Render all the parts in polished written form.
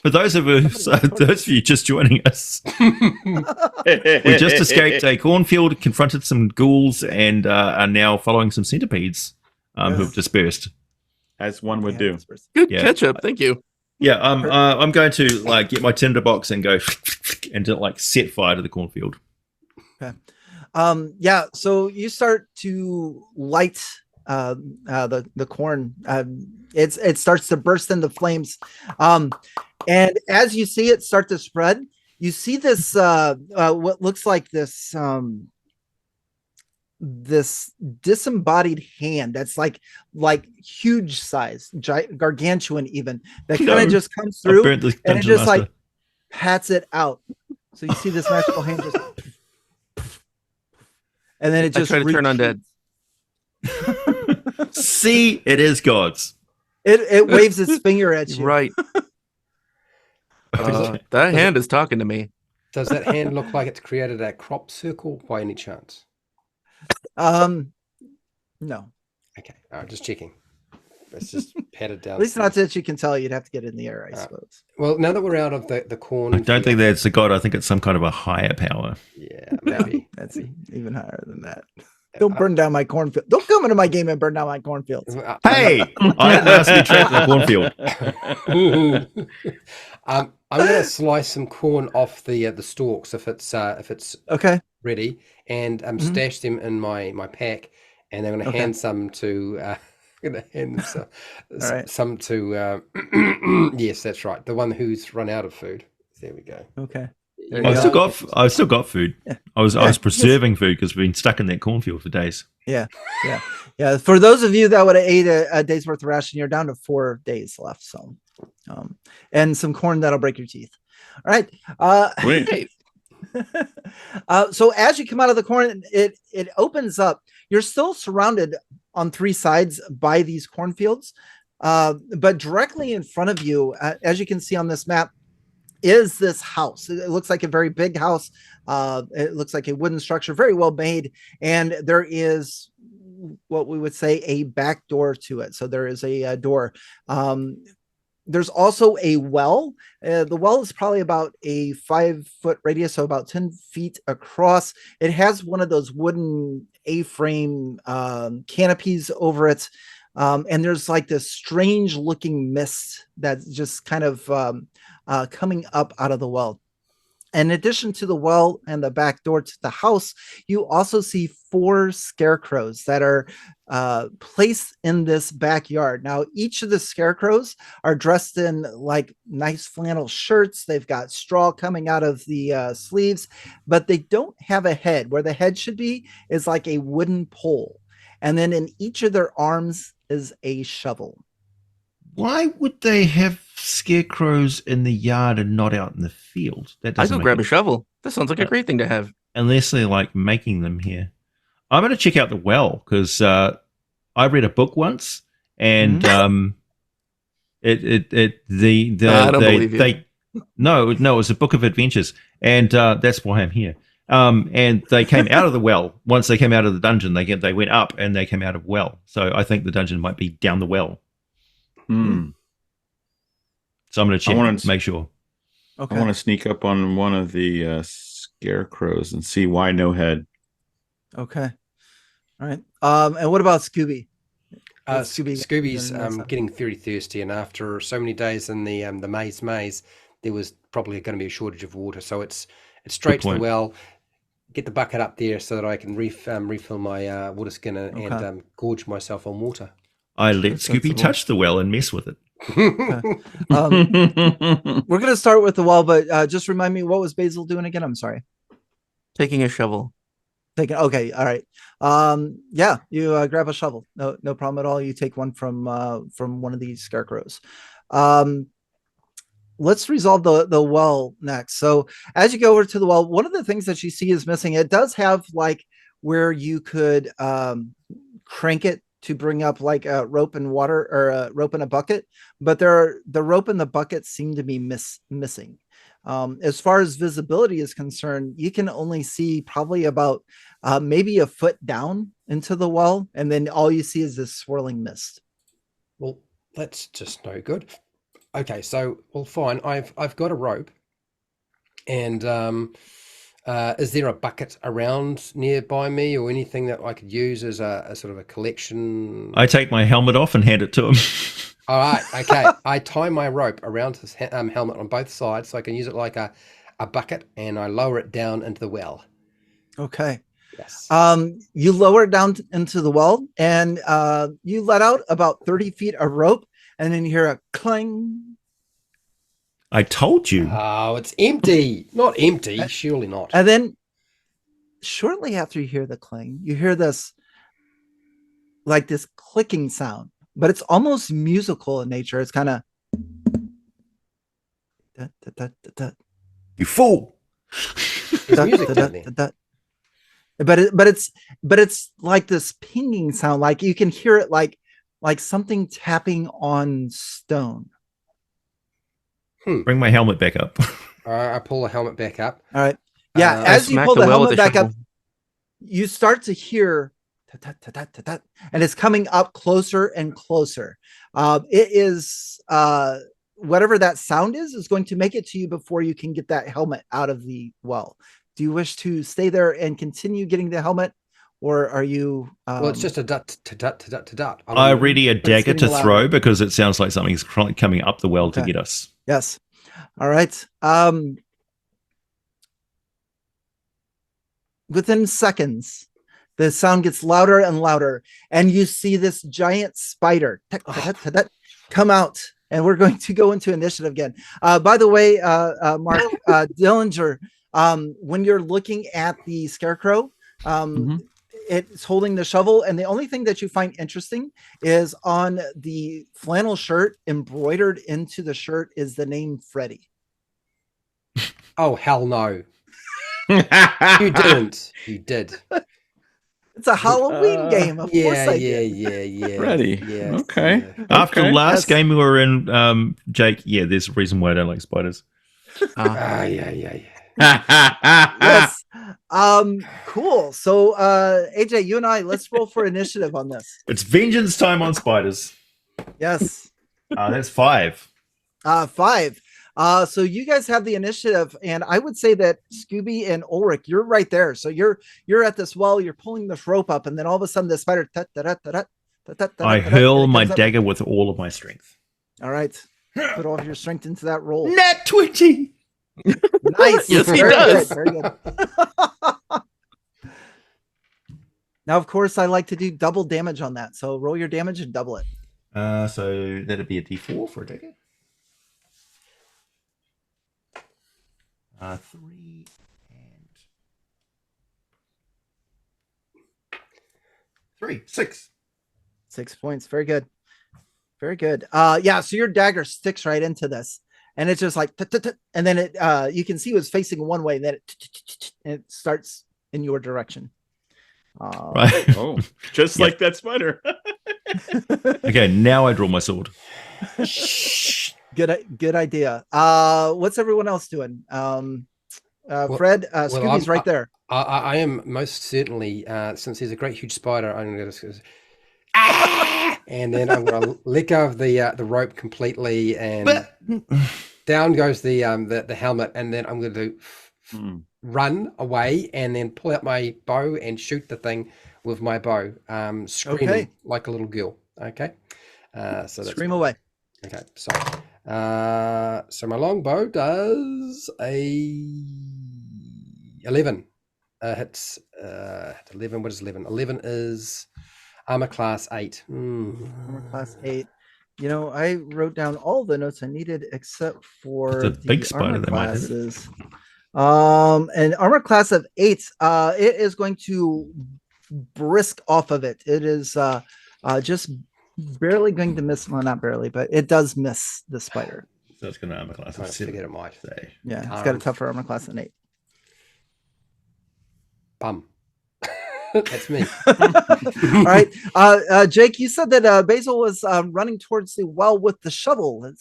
For those of you just joining us, we just escaped a cornfield, confronted some ghouls, and are now following some centipedes who've dispersed. As one would do. Good catch up. Thank you. Yeah, I'm going to get my tinderbox and go and to set fire to the cornfield. Okay. So you start to light the corn. It starts to burst into flames. And as you see it start to spread, you see this what looks like this this disembodied hand that's like huge size, gargantuan even, that kind of just comes through and it just like pats it out. So you see this magical hand just and then it just try to turn undead. See, it is God's. It waves its finger at you. Right. That hand is talking to me. Does that hand look like it's created a crop circle by any chance? No. Okay, just checking. It's just patted down. At least not that you can tell. You'd have to get in the air, I suppose. Well, now that we're out of the corn, I don't think that's a god. I think it's some kind of a higher power. Yeah, maybe that's even higher than that. Don't burn down my cornfield. Don't come into my game and burn down my cornfields. Hey, I didn't ask you trapped in the cornfield. I'm going to slice some corn off the stalks if it's okay ready, and stash them in my pack, and I'm going to hand some to. I'm going to hand some to. Yes, that's right. The one who's run out of food. There we go. Okay. I've still got food. Yeah. I was preserving food because we've been stuck in that cornfield for days. Yeah. For those of you that would have ate a day's worth of ration, you're down to 4 days left. So, and some corn that'll break your teeth. All right. So as you come out of the corn, it opens up. You're still surrounded on 3 sides by these cornfields, but directly in front of you, as you can see on this map, is this house. It looks like a very big house. It looks like a wooden structure, very well made. And there is what we would say a back door to it. So there is a door. There's also a well. The well is probably about a 5-foot radius, so about 10 feet across. It has one of those wooden A-frame canopies over it. And there's like this strange looking mist that's just kind of coming up out of the well. In addition to the well and the back door to the house, you also see 4 scarecrows that are placed in this backyard. Now, each of the scarecrows are dressed in like nice flannel shirts. They've got straw coming out of the sleeves, but they don't have a head. Where the head should be is like a wooden pole. And then in each of their arms is a shovel. Why would they have scarecrows in the yard and not out in the field? I go grab a shovel. That sounds like a great thing to have. Unless they're like making them here. I'm going to check out the well because I read a book once, and I don't believe you. No, it was a book of adventures, and that's why I'm here. And they came out of the well. Once they came out of the dungeon, they went up and they came out of well. So I think the dungeon might be down the well. So I'm going to check, make sure. Okay. I want to sneak up on one of the scarecrows and see why no head. Okay. All right. And what about Scooby? Scooby's getting very thirsty, and after so many days in the maze, there was probably going to be a shortage of water. So it's straight to the well. Get the bucket up there so that I can refill my water skin and gorge myself on water. I let Scooby touch the well and mess with it. We're going to start with the well, but just remind me, what was Basil doing again? I'm sorry. Taking a shovel. Okay, all right. You grab a shovel. No problem at all. You take one from one of these scarecrows. Let's resolve the well next. So as you go over to the well, one of the things that you see is missing. It does have like where you could crank it to bring up like a rope and water, or a rope in a bucket, but the rope and the bucket seem to be missing. As far as visibility is concerned, you can only see probably about maybe a foot down into the well, and then all you see is this swirling mist. Well, that's just no good. Okay, so fine. I've got a rope, and is there a bucket around nearby me or anything that I could use as a sort of a collection? I take my helmet off and hand it to him. All right, okay. I tie my rope around his helmet on both sides so I can use it like a bucket, and I lower it down into the well. Okay. Yes. You lower it down into the well, and you let out about 30 feet of rope, and then you hear a clang. I told you. Oh, it's empty. Not empty. Surely not. And then shortly after you hear the clang, you hear this clicking sound, but it's almost musical in nature. It's kind of You fool. There's music down there. But it's like this pinging sound, like you can hear it like something tapping on stone. Bring my helmet back up. I pull the helmet back up. All right. Yeah, as you pull the helmet back up, you start to hear and it's coming up closer and closer. It is whatever that sound is going to make it to you before you can get that helmet out of the well. Do you wish to stay there and continue getting the helmet, or are you? Well, it's just a dut. I ready a dagger to throw because it sounds like something's coming up the well to get us. Yes. All right. Within seconds, the sound gets louder and louder, and you see this giant spider come out. And we're going to go into initiative again. By the way, Mark Dillinger, when you're looking at the Scarecrow, it's holding the shovel, and the only thing that you find interesting is on the flannel shirt, embroidered into the shirt, is the name Freddy. Oh, hell no. You didn't. You did. It's a Halloween game. Of course I did. Yeah. Ready. Yes, Okay. yeah. After last game we were in, Jake, there's a reason why I don't like spiders. Yeah. Yes. Cool. So AJ, you and I, let's roll for initiative on this. It's vengeance time on spiders. Yes. That's 5. 5. So you guys have the initiative, and I would say that Scooby and Ulrich, you're right there. So you're at this well, you're pulling this rope up, and then all of a sudden the spider I hurl my dagger with all of my strength. All right. Put all of your strength into that roll. Nat 20. Nice. Yes, he does. Very good. Now, of course, I like to do double damage on that. So roll your damage and double it. So that'd be a D4 for a dagger. 3 and 3, 6. 6 points. Very good. Very good. So your dagger sticks right into this, and it's just like, and then it, you can see it was facing one way, and then it starts in your direction. Right. Oh, just like that spider. Okay, now I draw my sword. Good idea. What's everyone else doing? Fred, Scooby's right there. I am most certainly, since there's a great huge spider, I'm going to and then I'm going to let go of the rope completely, and down goes the helmet, and then I'm going to run away, and then pull out my bow and shoot the thing with my bow, screaming like a little girl. Okay, so that's scream away. Okay, so my longbow does a 11. Hits 11. What is 11? 11 is armor class 8. Armor class 8. You know, I wrote down all the notes I needed except for the big spider armor that classes. An armor class of 8. It is going to brisk off of it. It is just barely going to miss. Well, not barely, but it does miss the spider. So it's going to armor class. I figured it might. Yeah, it's got a tougher armor class than 8. Bum. That's me. All right. Jake, you said that Basil was running towards the well with the shovel.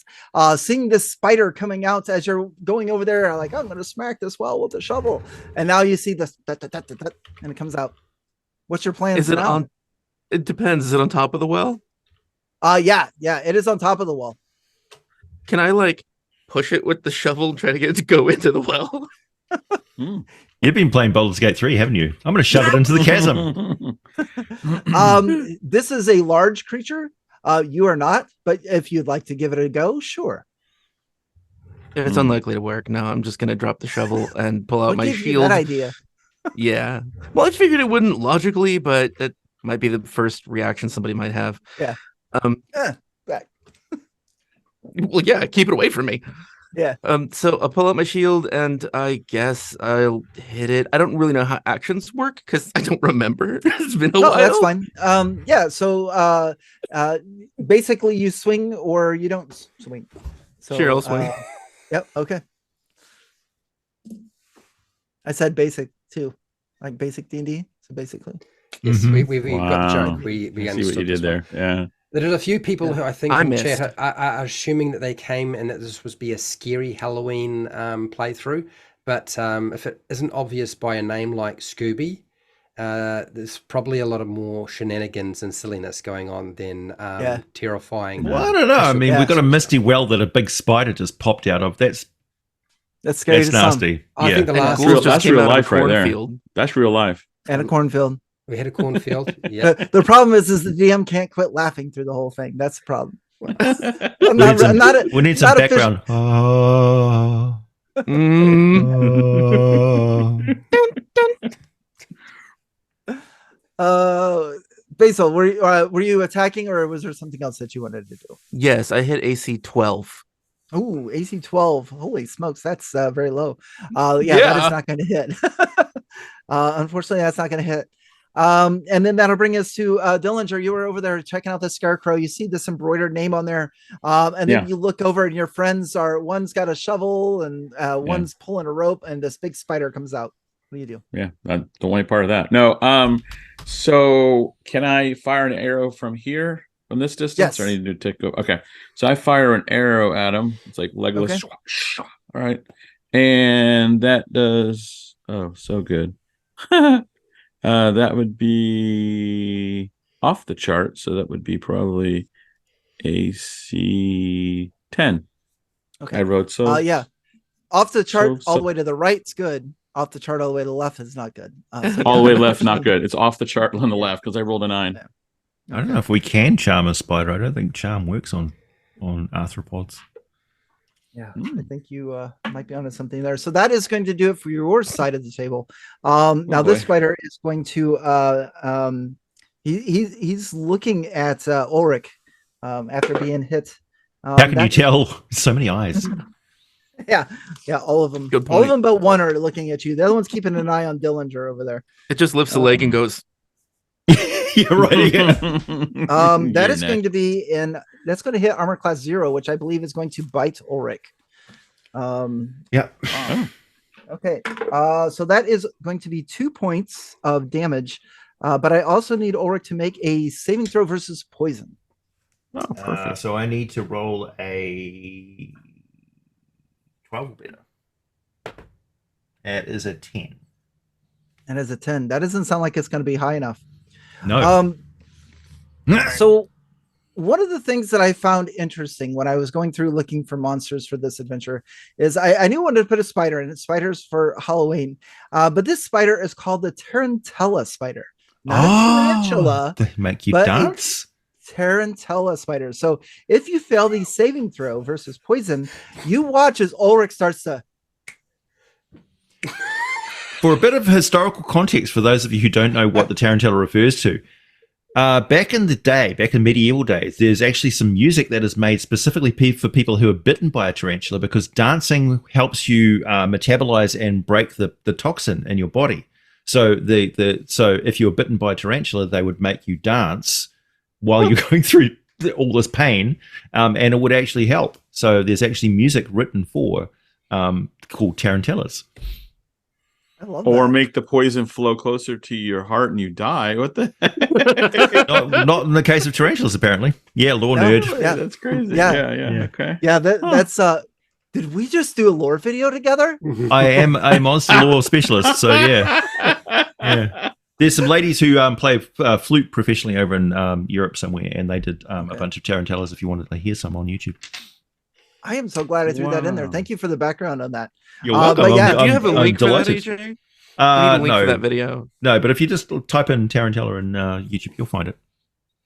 Seeing this spider coming out as you're going over there, like, I'm going to smack this well with the shovel. And now you see this, and it comes out. What's your plan? Is it on? It depends. Is it on top of the well? Yeah, it is on top of the wall. Can I like push it with the shovel and try to get it to go into the well? You've been playing Baldur's Gate 3, haven't you? I'm going to shove it into the chasm. This is a large creature. You are not, but if you'd like to give it a go, sure. It's unlikely to work. No, I'm just going to drop the shovel and pull out What my gave you shield. that idea? Yeah. Well, I figured it wouldn't logically, but that might be the first reaction somebody might have. Yeah. Back. Well, yeah, keep it away from me. Yeah. So I'll pull out my shield and I guess I'll hit it. I don't really know how actions work because I don't remember. It's been a while. That's fine. Yeah. So basically, you swing or you don't swing. So, Sure, I'll swing. Yep. Okay. I said basic too, like basic D&D. So basically, Yes, Mhm. we got the joke. We I see understood what you did this one. there. Yeah. There's a few people who I think I in missed. chat are assuming that they came and that this was be a scary Halloween playthrough. But if it isn't obvious by a name like Scooby, there's probably a lot of more shenanigans and silliness going on than terrifying. Well, I don't know. I mean, Yeah. we've got a misty well that a big spider just popped out of. That's scary. that's to some. nasty. I think the And last ghouls just that's came real out of a life right there. cornfield. That's real life. And a cornfield. we had a cornfield. Yeah. The problem is the DM can't quit laughing through the whole thing. That's the problem. We need some not background. Oh, oh. Basil, were you attacking or was there something else that you wanted to do? Yes, I hit AC 12. Oh, AC 12. Holy smokes, that's very low. That is not going to hit. Unfortunately, that's not going to hit. And then that'll bring us to Dillinger. You were over there checking out the Scarecrow. You see this embroidered name on there. And then you look over and your friends one's got a shovel and one's pulling a rope and this big spider comes out. What do you do? Yeah, don't want any part of that. No. So can I fire an arrow from here, from this distance? Yes. Or I need to take go. Okay. So I fire an arrow at him. It's like Legolas. Okay. All right. And that does so good. That would be off the chart. So that would be probably AC 10. Okay. I wrote so. Off the chart, So- all the way to the right's good. Off the chart, all the way to the left is not good. All the way left, not good. It's off the chart on the left because I rolled a 9. I don't know if we can charm a spider. I don't think charm works on arthropods. Yeah, I think you might be onto something there. So that is going to do it for your side of the table. Now this boy. spider is going to he's looking at Ulrich after being hit. How can you tell? So many eyes. Yeah, all of them. Good point. All of them but one are looking at you. The other one's keeping an eye on Dillinger over there. It just lifts a leg and goes, You're right. Yeah. That is going to be that's going to hit armor class 0, which I believe is going to bite Ulrich. Yeah. Okay. So that is going to be 2 points of damage. But I also need Ulrich to make a saving throw versus poison. Oh, perfect. So I need to roll a 12 better. That is a 10. And as a 10, that doesn't sound like it's going to be high enough. No. So one of the things that I found interesting when I was going through looking for monsters for this adventure is I knew I wanted to put a spider in it. Spiders for Halloween. But this spider is called the Tarantella spider. Not a tarantula. They make you but dance. Tarantella spider. So if you fail the saving throw versus poison, you watch as Ulrich starts to. For a bit of historical context, for those of you who don't know what the tarantella refers to, back in the day, back in medieval days, there's actually some music that is made specifically for people who are bitten by a tarantula because dancing helps you metabolize and break the toxin in your body. So so if you were bitten by a tarantula, they would make you dance while you're going through all this pain, and it would actually help. So there's actually music written for called tarantellas. I love Or that. make the poison flow closer to your heart and you die. What the heck? not in the case of tarantulas, apparently. Yeah, lore No, nerd. yeah. That's crazy. Yeah. Yeah. Okay. Yeah, that's did we just do a lore video together? I am a monster lore specialist, so yeah. There's some ladies who play flute professionally over in Europe somewhere, and they did a bunch of tarantellas. If you wanted to hear some on YouTube, I am so glad I threw that in there. Thank you for the background on that. You're welcome. But yeah, do you have a link for that, delighted. AJ? We need a link for that video. No, but if you just type in Tarantella in YouTube, you'll find it.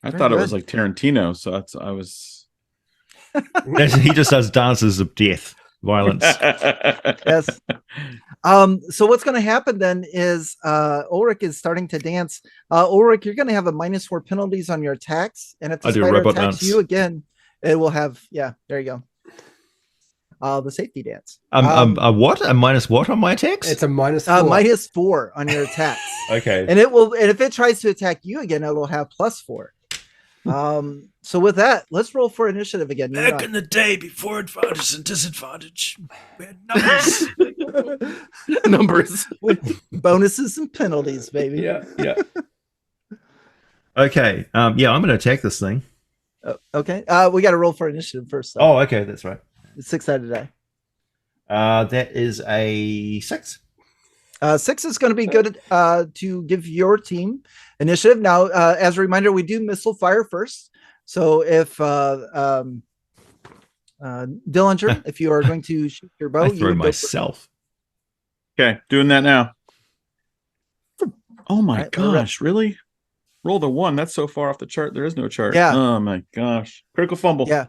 I Very thought it good. was like Tarantino, so I was. He just does dances of death, violence. Yes. So what's going to happen then is Ulrich is starting to dance. Ulrich, you're going to have a -4 penalties on your attacks, and if the I do spider robot attacks dance. you again, it will have. Yeah, there you go. The safety dance. A what? A minus what on my attacks? It's a -4. -4 on your attacks. Okay. And it will, and if it tries to attack you again, it'll have +4. So with that, let's roll for initiative again. Back in the day, before advantage and disadvantage, we had numbers. Numbers. With bonuses and penalties, baby. Yeah. Okay. I'm going to attack this thing. Okay. We got to roll for initiative first. Though. Oh, okay. That's right. 6-sided die. That is a 6. 6 is going to be good to give your team initiative. Now, as a reminder, we do missile fire first. So if Dillinger, if you are going to shoot your bow, I you threw would go myself. Okay, doing that now. Oh my Alright, we're gosh, really? Roll the 1. That's so far off the chart. There is no chart. Yeah. Oh my gosh. Critical fumble. Yeah.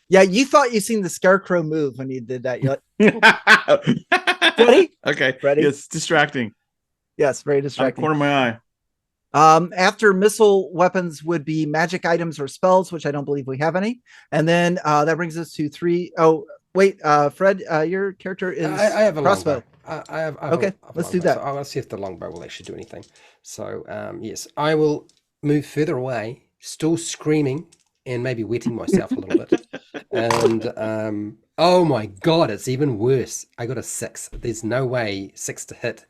Yeah, you thought you seen the Scarecrow move when you did that. You're like, ready? Okay. Ready? It's distracting. Yes, very Out of distracting. corner of my eye. After missile weapons would be magic items or spells, which I don't believe we have any. And then that brings us to 3. Oh, wait, Fred, your character is I have a crossbow. longbow. I have Okay, let's do longbow, that. So I'll see if the longbow will actually do anything. So yes, I will move further away, still screaming and maybe wetting myself a little bit. And oh my god, it's even worse. I got a 6. There's no way 6 to hit.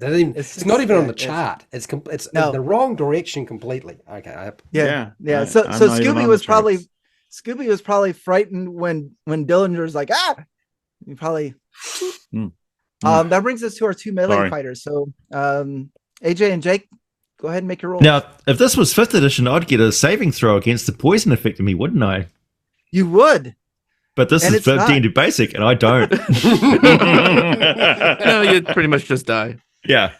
It's not even on the chart. It's No. in the wrong direction completely. Okay. Yeah. I- So I'm so not even Scooby on was the charts. probably frightened when Dillinger's like, ah. You probably that brings us to our 2 melee Sorry. fighters. So AJ and Jake, go ahead and make your roll. Now, if this was 5th edition, I'd get a saving throw against the poison affecting me, wouldn't I? You would. But this And is it's not. 15 to basic, and I don't. No, you pretty much just die. Yeah.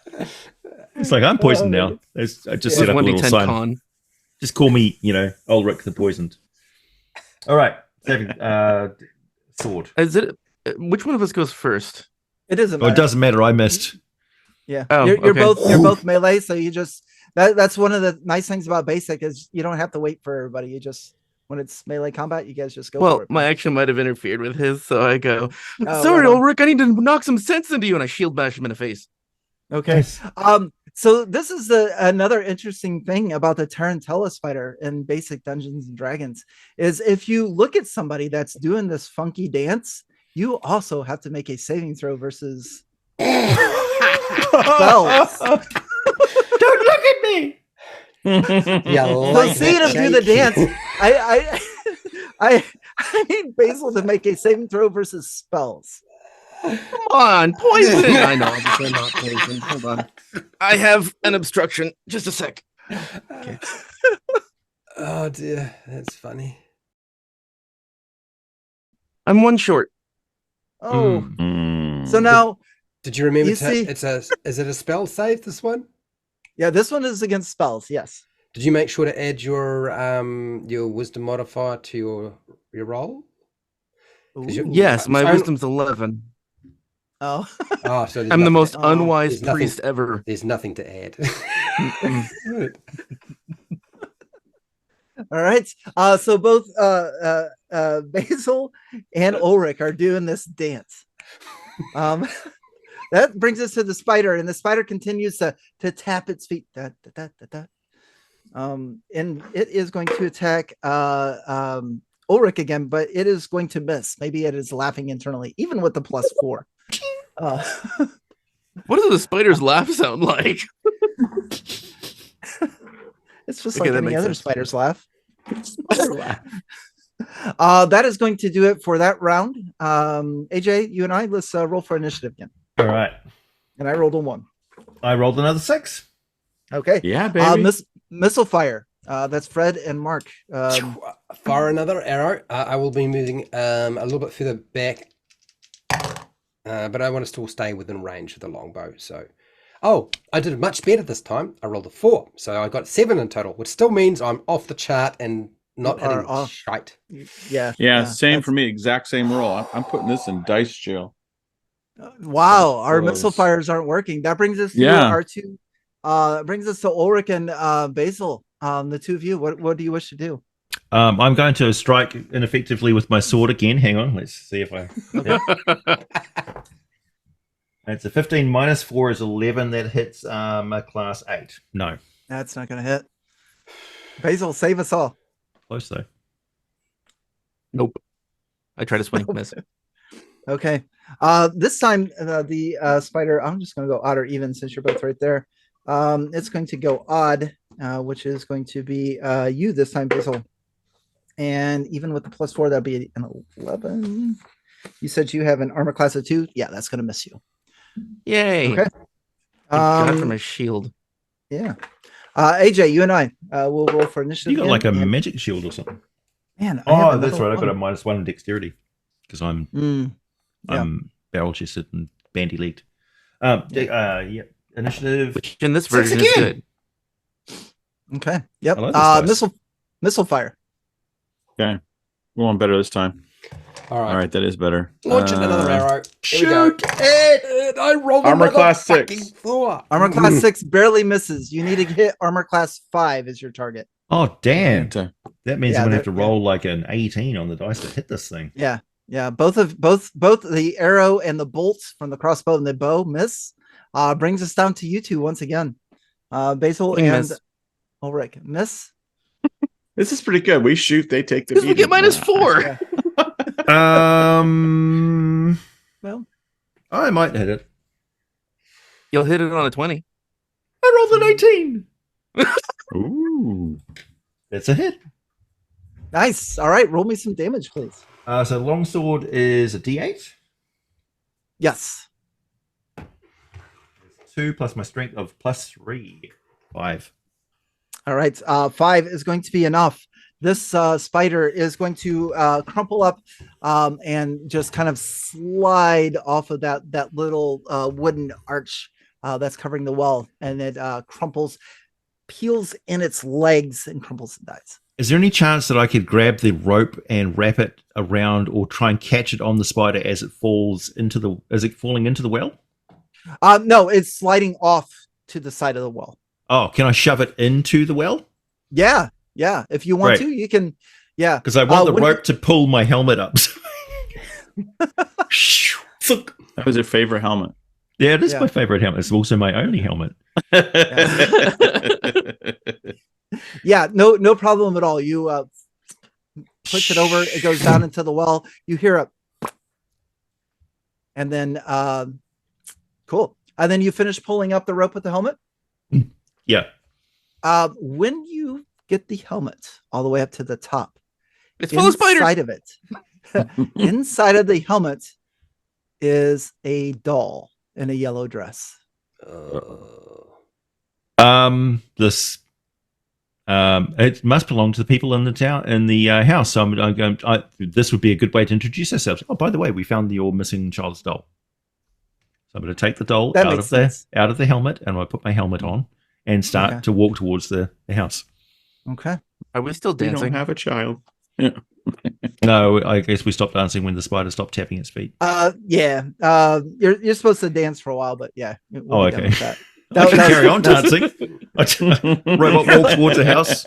It's like I'm poisoned now. I just set up a little 1d10 sign. con. Just call me, Ulrich the Poisoned. All right. Saving sword. Is it? Which one of us goes first? It doesn't Oh, matter. it doesn't matter. I missed. Yeah. Oh, you're okay. both melee, so you just that's one of the nice things about basic is you don't have to wait for everybody. You just when it's melee combat, you guys just go for Well, it. my action might have interfered with his, so I go, Oh, sorry, right on. Ulrich, I need to knock some sense into you, and I shield bash him in the face. Okay. So this is another interesting thing about the Tarantella spider in basic Dungeons and Dragons is if you look at somebody that's doing this funky dance, you also have to make a saving throw versus spells. Don't look at me. Yeah. So seeing him do the dance, I need Basil to make a saving throw versus spells. Come on, poison! I know. They're not poison. Hold on. I have an obstruction. Just a sec. Oh dear, that's funny. I'm 1 short. Oh, Mm. so now, Did you remember? You see- Is it a spell save? This one? yeah, this one is against spells. Yes. Did you make sure to add your wisdom modifier to your roll? Ooh. Yes, my So- wisdom's 11. Oh. Oh, so there's I'm the nothing most to- Oh, unwise there's nothing- priest ever. There's nothing to add. All right. So both Basil and Ulrich are doing this dance. That brings us to the spider, and the spider continues to tap its feet. Da, da, da, da, da. And it is going to attack Ulrich again, but it is going to miss. Maybe it is laughing internally, even with the +4. What does the spider's laugh sound like? It's just Okay, like that any makes other sense. spider's laugh. That is going to do it for that round. AJ, you and I, let's roll for initiative again. All right. And I rolled a 1. I rolled another 6. Okay. Yeah, baby. Missile fire. That's Fred and Mark. Fire another arrow. I will be moving a little bit further back, but I want to still stay within range of the longbow. So, I did much better this time. I rolled a 4, so I got 7 in total, which still means I'm off the chart and not hitting shite. Yeah. Same for me. Exact same roll. I'm putting this in dice jail. Wow, our missile fires aren't working. That brings us to our two. Brings us to Ulrich and Basil. The two of you. What do you wish to do? I'm going to strike ineffectively with my sword again. Hang on, let's see if I. Okay. It's a 15 minus 4 is 11. That hits a class 8. No, that's not going to hit. Basil, save us all. Close though. Nope. I try to swing, miss. Okay. This time the spider. I'm just going to go odd or even since you're both right there. It's going to go odd, which is going to be you this time, Basil. And even with the +4, that'd be an 11. You said you have an armor class of 2. Yeah, that's going to miss you. Yay. Okay. I got from a shield. Yeah. AJ, you and I will roll for initiative. You got like a magic shield or something. Man. That's right. I got a -1 in dexterity because I'm barrel chested and bandy legged. Initiative. Which in this version is good. Okay. Yep. Like missile fire. Okay. We're on better this time. All right, that is better. Launch another arrow. Shoot it! I rolled armor class 6. 4. Armor class 6 barely misses. You need to hit armor class 5 as your target. Oh damn! That means I'm gonna have to roll like an 18 on the dice to hit this thing. Yeah. Both the arrow and the bolts from the crossbow and the bow miss. Brings us down to you two once again. Basil and Ulrich. Miss. This is pretty good. We shoot, they take the beating. We get -4. Well, I might hit it. You'll hit it on a 20. I rolled an 18. Ooh. That's a hit. Nice. All right, roll me some damage, please. So longsword is a D8. Yes. 2 plus my strength of +3. 5. All right. 5 is going to be enough. This spider is going to crumple up and just kind of slide off of that little wooden arch that's covering the wall, and it crumples, peels in its legs, and crumples and dies. Is there any chance that I could grab the rope and wrap it around, or try and catch it on the spider as it falls into the? Is it falling into the well? No, it's sliding off to the side of the well. Oh, can I shove it into the well? Yeah. If you want to, you can. Yeah, because I want the rope to pull my helmet up. That was your favorite helmet. Yeah, it is my favorite helmet. It's also my only helmet. Yeah, no problem at all. You push it over, it goes down into the well. You hear a, and then cool. And then you finish pulling up the rope with the helmet. Yeah. When you get the helmet all the way up to the top, it's full of spiders. Inside of it, inside of the helmet is a doll in a yellow dress. This it must belong to the people in the town, in the house. So I'm going. This would be a good way to introduce ourselves. Oh, by the way, we found your missing child's doll. So I'm going to take the doll out of the helmet, and I put my helmet on and start to walk towards the house. Okay. Are we still dancing? We don't have a child. Yeah. No, I guess we stopped dancing when the spider stopped tapping its feet. Yeah. You're supposed to dance for a while, but yeah. We'll okay. I can carry on dancing. Robot walks towards the house.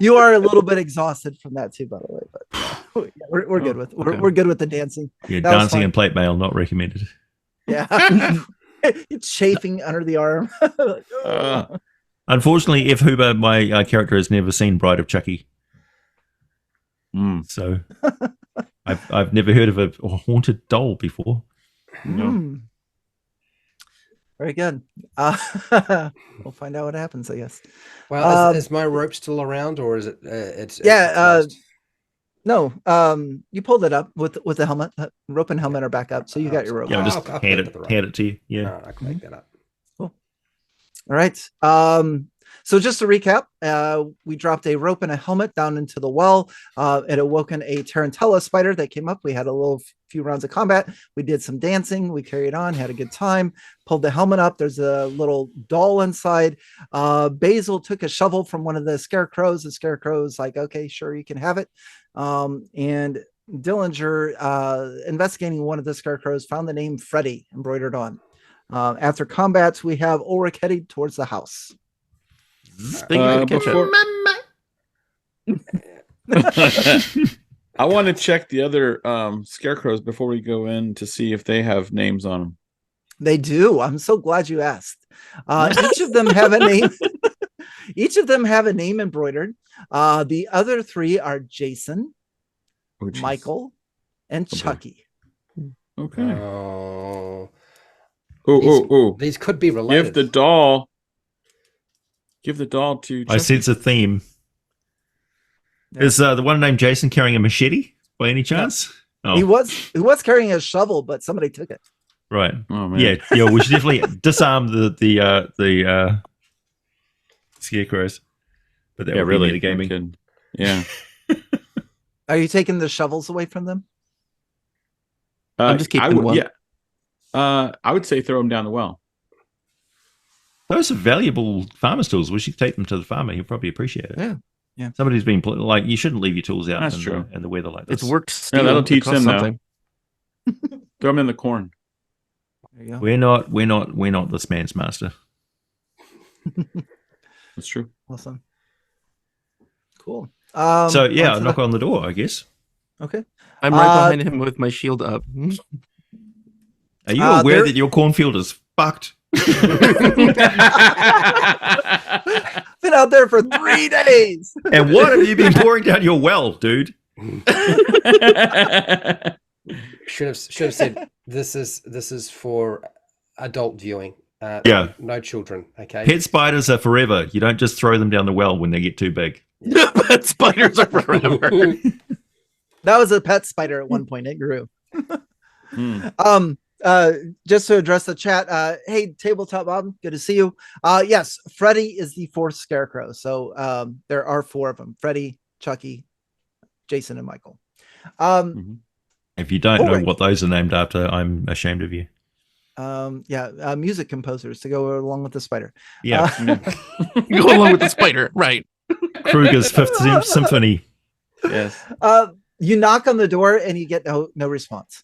You are a little bit exhausted from that too, by the way. But we're good with we're good with the dancing. Yeah, dancing and plate mail not recommended. Yeah. It's chafing under the arm. Unfortunately, F. Huber, my character, has never seen Bride of Chucky. So I've never heard of a haunted doll before. No. Very good. We'll find out what happens, I guess. Well, is my rope still around, or is it? It's no. You pulled it up with the helmet. Rope and helmet are back up, so you got your rope. Yeah, I'll hand it to you. Yeah, I can make that up. Cool. All right. So just to recap, we dropped a rope and a helmet down into the well. It awoken a Tarantella spider that came up. We had a few rounds of combat. We did some dancing. We carried on, had a good time, pulled the helmet up. There's a little doll inside. Basil took a shovel from one of the scarecrows. The scarecrow's like, okay, sure, you can have it. And Dillinger, investigating one of the scarecrows, found the name Freddy embroidered on. After combats, we have Ulrich headed towards the house. I want to check the other scarecrows before we go in to see if they have names on them. They do. I'm so glad you asked. Each of them have a name. Each of them have a name embroidered. The other three are Jason, Michael, and Chucky. Okay. Oh. Oh. These could be related. Give the doll to Chucky. I sense a theme. Yeah. Is the one named Jason carrying a machete by any chance? No. He was carrying a shovel, but somebody took it. Right. Oh, man. Yeah. We should definitely disarm the scarecrows. But that would really be metagaming. Yeah. Are you taking the shovels away from them? I'm just keeping one. Yeah. I would say throw them down the well. Those are valuable farmer's tools. We should take them to the farmer. He'll probably appreciate it. Yeah. Somebody's been like, you shouldn't leave your tools out That's true. in the weather like this. It's worked. Yeah, that'll teach them now. Throw them in the corn. There you go. We're not this man's master. That's true. Awesome. Cool. So yeah, knock on the door, I guess. Okay. I'm right behind him with my shield up. Are you aware that your cornfield is fucked? Been out there for 3 days. And what have you been pouring down your well, dude? Should have said this is for adult viewing. Yeah. No children. Okay. Pet spiders are forever. You don't just throw them down the well when they get too big. Pet spiders are forever. That was a pet spider at one point. It grew. Just to address the chat, hey, Tabletop Bob, good to see you. Yes, Freddy is the fourth scarecrow. So there are 4 of them: Freddy, Chucky, Jason, and Michael. If you don't know what those are named after, I'm ashamed of you. Music composers to go along with the spider. Yeah. Go along with the spider, right? Kruger's Fifth Symphony. Yes. You knock on the door and you get no response.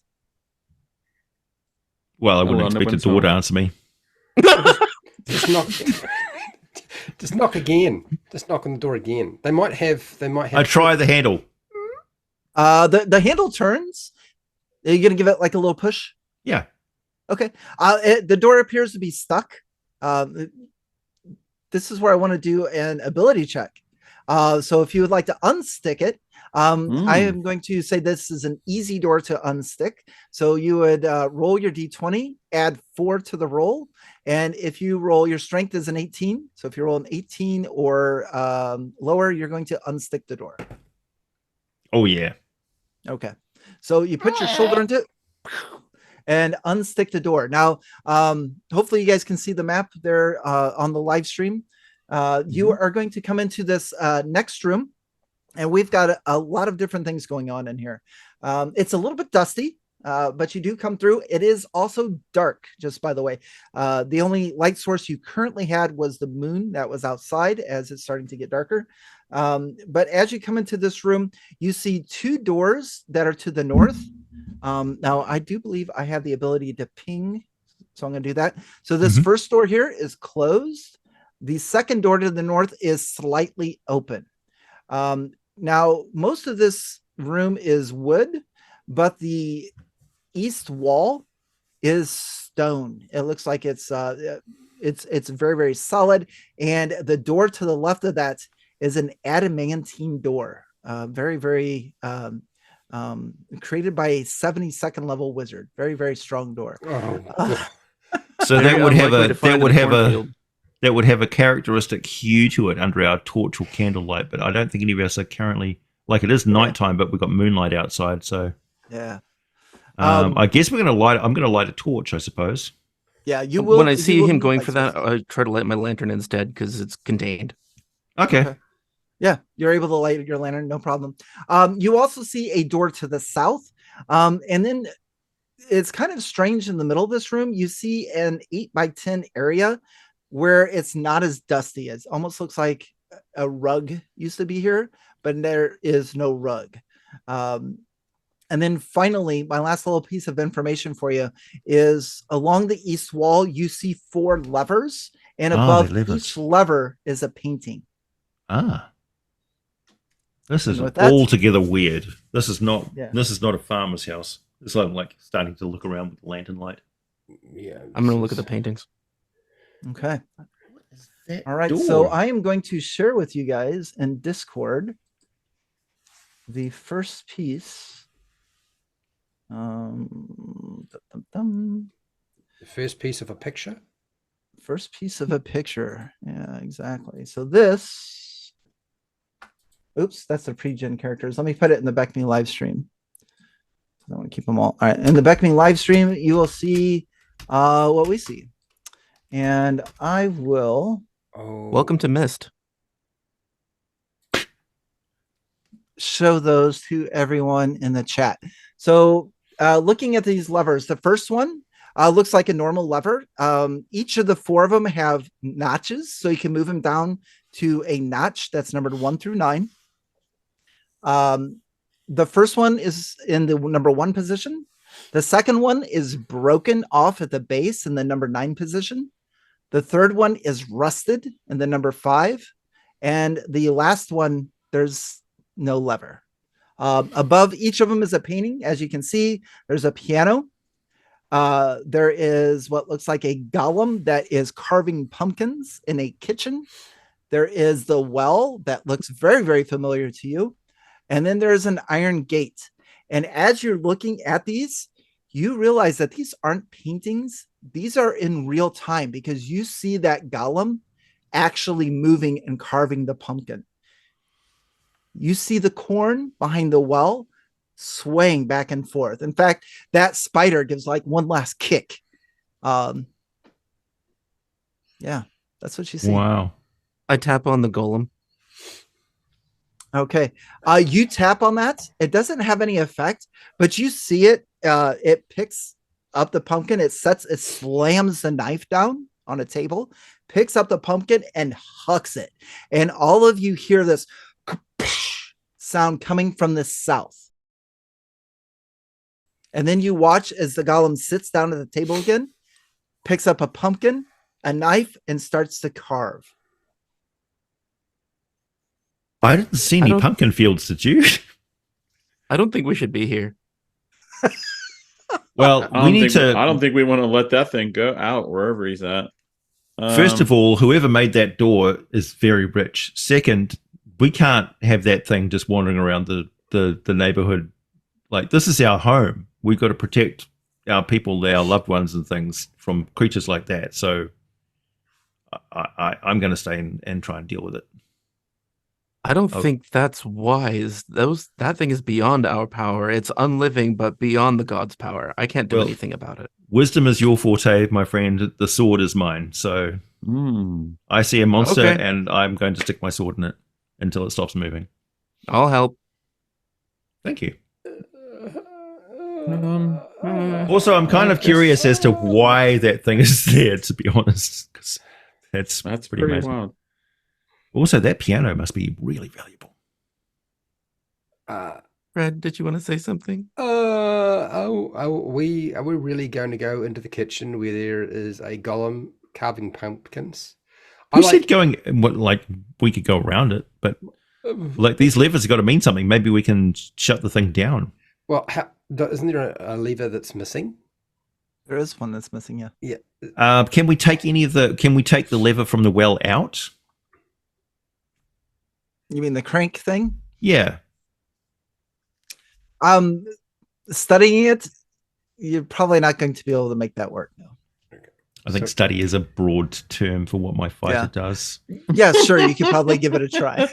Well, I wouldn't expect a door to answer me. Just knock again. Just knock on the door again. They might have. I try the handle. The handle turns. Are you gonna give it like a little push? Yeah. Okay. The door appears to be stuck. This is where I want to do an ability check. So if you would like to unstick it, I am going to say this is an easy door to unstick. So you would roll your d20, add 4 to the roll. And if you roll, your strength is an 18. So if you roll an 18 or lower, you're going to unstick the door. Oh, yeah. Okay. So you put your shoulder into it and unstick the door. Now, hopefully you guys can see the map there on the live stream. You are going to come into this next room, and we've got a lot of different things going on in here. It's a little bit dusty, but you do come through. It is also dark, just by the way. The only light source you currently had was the moon that was outside as it's starting to get darker. But as you come into this room, you see 2 doors that are to the north. Now, I do believe I have the ability to ping, so I'm going to do that. So this first door here is closed. The second door to the north is slightly open. Now, most of this room is wood, but the east wall is stone. It looks like it's very, very solid. And the door to the left of that is an adamantine door. Very, very created by a 72nd level wizard. Very, very strong door. So that would have a characteristic hue to it under our torch or candlelight, but I don't think any of us are currently, like, it is nighttime, but we've got moonlight outside, so yeah. I guess I'm going to light a torch, I suppose. Yeah, you will. When I you see will him need going light for that, sources. I try to light my lantern instead because it's contained. Okay. Yeah, you're able to light your lantern, no problem. You also see a door to the south, and then it's kind of strange in the middle of this room. You see an 8x10 area where it's not as dusty. It almost looks like a rug used to be here, but there is no rug. And then finally, my last little piece of information for you is along the east wall, you see 4 levers, and above each lever is a painting. Ah. This is with that- altogether weird. This is not Yeah. this is not a farmer's house. It's like starting to look around with the lantern light. Yeah, I'm going to look at the paintings. Okay. What is that All right. door? So I am going to share with you guys in Discord the first piece. The first piece of a picture. First piece of a picture. Yeah, exactly. So this. Oops, that's the pre-gen characters. Let me put it in the BECMI live stream. I want to keep them all. All right. In the BECMI live stream, you will see what we see. And I will. Oh, Welcome to Mist. Show those to everyone in the chat. So looking at these levers, the first one looks like a normal lever. Each of the 4 of them have notches, so you can move them down to a notch that's numbered 1 through 9. The first one is in the number 1 position. The second one is broken off at the base in the number 9 position. The third one is rusted in the number 5. And the last one, there's no lever. Above each of them is a painting. As you can see, there's a piano. There is what looks like a golem that is carving pumpkins in a kitchen. There is the well that looks very, very familiar to you. And then there's an iron gate. And as you're looking at these, you realize that these aren't paintings. These are in real time because you see that golem actually moving and carving the pumpkin. You see the corn behind the well swaying back and forth. In fact, that spider gives like one last kick. Yeah, that's what you see. Wow. I tap on the golem. Okay. You tap on that. It doesn't have any effect, but you see it. It picks up the pumpkin. It slams the knife down on a table, picks up the pumpkin and hucks it. And all of you hear this sound coming from the south. And then you watch as the golem sits down at the table again, picks up a pumpkin, a knife, and starts to carve. I didn't see any pumpkin fields, did you? I don't think we should be here. Well, I don't think we want to let that thing go out wherever he's at. First of all, whoever made that door is very rich. Second, we can't have that thing just wandering around the neighborhood. Like, this is our home. We've got to protect our people, our loved ones and things from creatures like that. So I'm going to stay and try and deal with it. I don't think that's wise. That thing is beyond our power. It's unliving, but beyond the god's power. I can't do anything about it. Wisdom is your forte, my friend. The sword is mine. So I see a monster and I'm going to stick my sword in it until it stops moving. I'll help. Thank you. Also, I'm kind of curious as to why that thing is there, to be honest, because that's pretty amazing. Wild. Also, that piano must be really valuable. Fred, did you want to say something? Are we really going to go into the kitchen where there is a golem carving pumpkins? Who said going? Like we could go around it, but like these levers have got to mean something. Maybe we can shut the thing down. Well, isn't there a lever that's missing? There is one that's missing. Yeah. Yeah. Can we take Can we take the lever from the well out? You mean the crank thing? Yeah. Studying it, you're probably not going to be able to make that work. No. I think study is a broad term for what my fighter does. Yeah, sure. You could probably give it a try.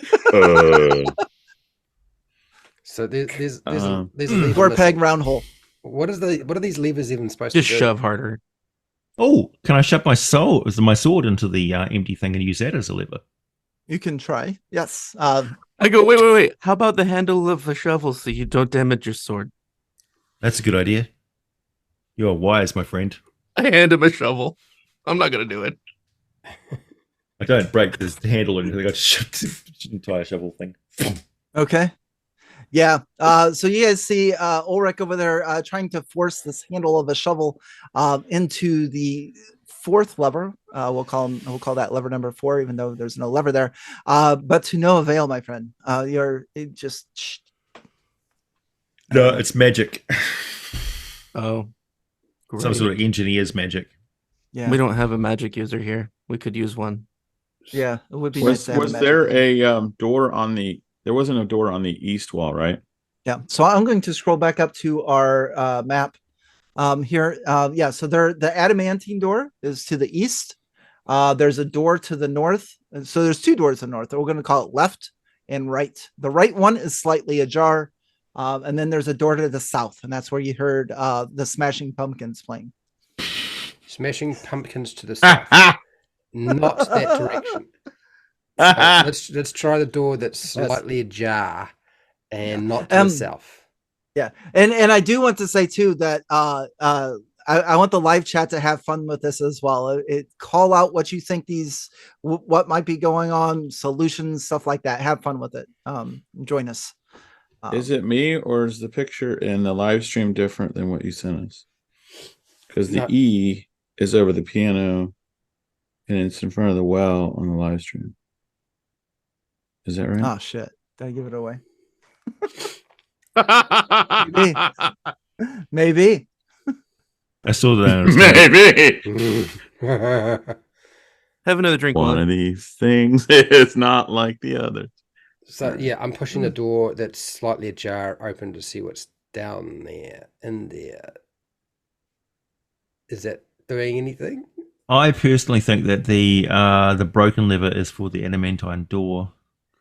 So there's a lever square peg, missing. round hole. What are these levers even supposed to do? Just shove harder. Oh, can I shove my sword into the empty thing and use that as a lever? You can try. Yes. I go, wait. How about the handle of the shovel so you don't damage your sword? That's a good idea. You're wise, my friend. I hand him a shovel. I'm not going to do it. I don't break this handle or anything. I just shoved the entire shovel thing. Okay. Yeah. So you guys see Ulrich over there trying to force this handle of a shovel into the fourth lever. We'll call that lever number 4, even though there's no lever there. But to no avail, my friend. You're just. No, it's magic. Oh, great. Some sort of engineer's magic. Yeah. We don't have a magic user here. We could use one. Yeah, it would be Was, nice to have was a there magic a door on the? There wasn't a door on the east wall, right? Yeah. So I'm going to scroll back up to our map here. Yeah. So the adamantine door is to the east. There's a door to the north. So there's 2 doors to the north. We're going to call it left and right. The right one is slightly ajar. And then there's a door to the south. And that's where you heard the Smashing Pumpkins playing. Smashing Pumpkins to the south. Not that direction. So let's try the door that's slightly ajar and not to the south. Yeah, and I do want to say too that I want the live chat to have fun with this as well. Call out what you think what might be going on, solutions, stuff like that. Have fun with it. Join us. Is it me, or is the picture in the live stream different than what you sent us? Because the E is over the piano, and it's in front of the well on the live stream. Is that right? Oh shit! Did I give it away? Maybe. I still don't understand. Maybe. Have another drink. One of these things is not like the other. So yeah, I'm pushing the door that's slightly ajar open to see what's down there. In there, is that doing anything? I personally think that the broken lever is for the adamantine door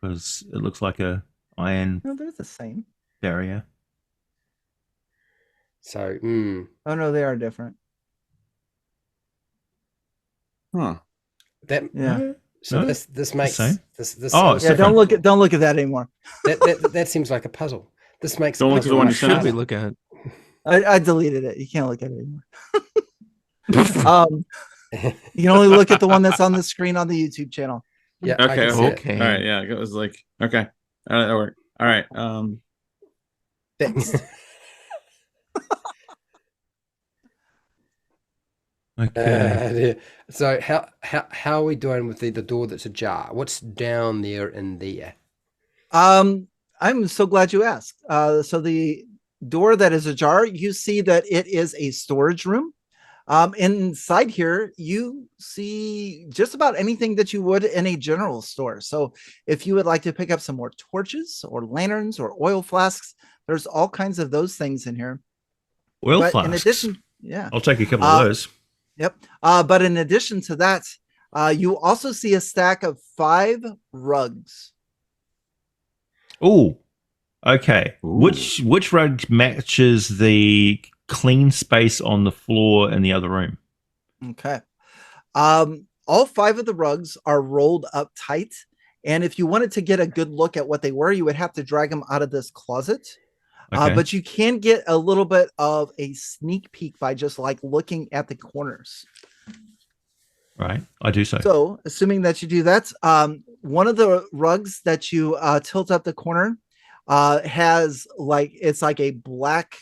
because it looks like a iron No, they're the same. barrier. So, Oh no, they are different. Huh. that Yeah. So No, this makes same. this. Oh, this Yeah. Don't look at that anymore. that seems like a puzzle. This makes Don't the look at the puzzle one much you sent us. Should we harder. look at? I deleted it. You can't look at it anymore. You can only look at the one that's on the screen on the YouTube channel. Yeah. I Okay. can see it. Okay. All right. Yeah. It was like okay. All right. That worked. All right. Fixed. Okay. So how are we doing with the door that's ajar? What's down there in there? I'm so glad you asked. So the door that is ajar, you see that it is a storage room. Inside here, you see just about anything that you would in a general store. So if you would like to pick up some more torches or lanterns or oil flasks, there's all kinds of those things in here. Oil But flasks. in addition, yeah. I'll take a couple of those. Yep. But in addition to that, you also see a stack of 5 rugs. Oh, okay. Ooh. Which rug matches the clean space on the floor in the other room? Okay. All 5 of the rugs are rolled up tight. And if you wanted to get a good look at what they were, you would have to drag them out of this closet. Okay. But you can get a little bit of a sneak peek by just like looking at the corners. Right. I do so. So assuming that you do that, one of the rugs that you tilt up the corner has it's like a black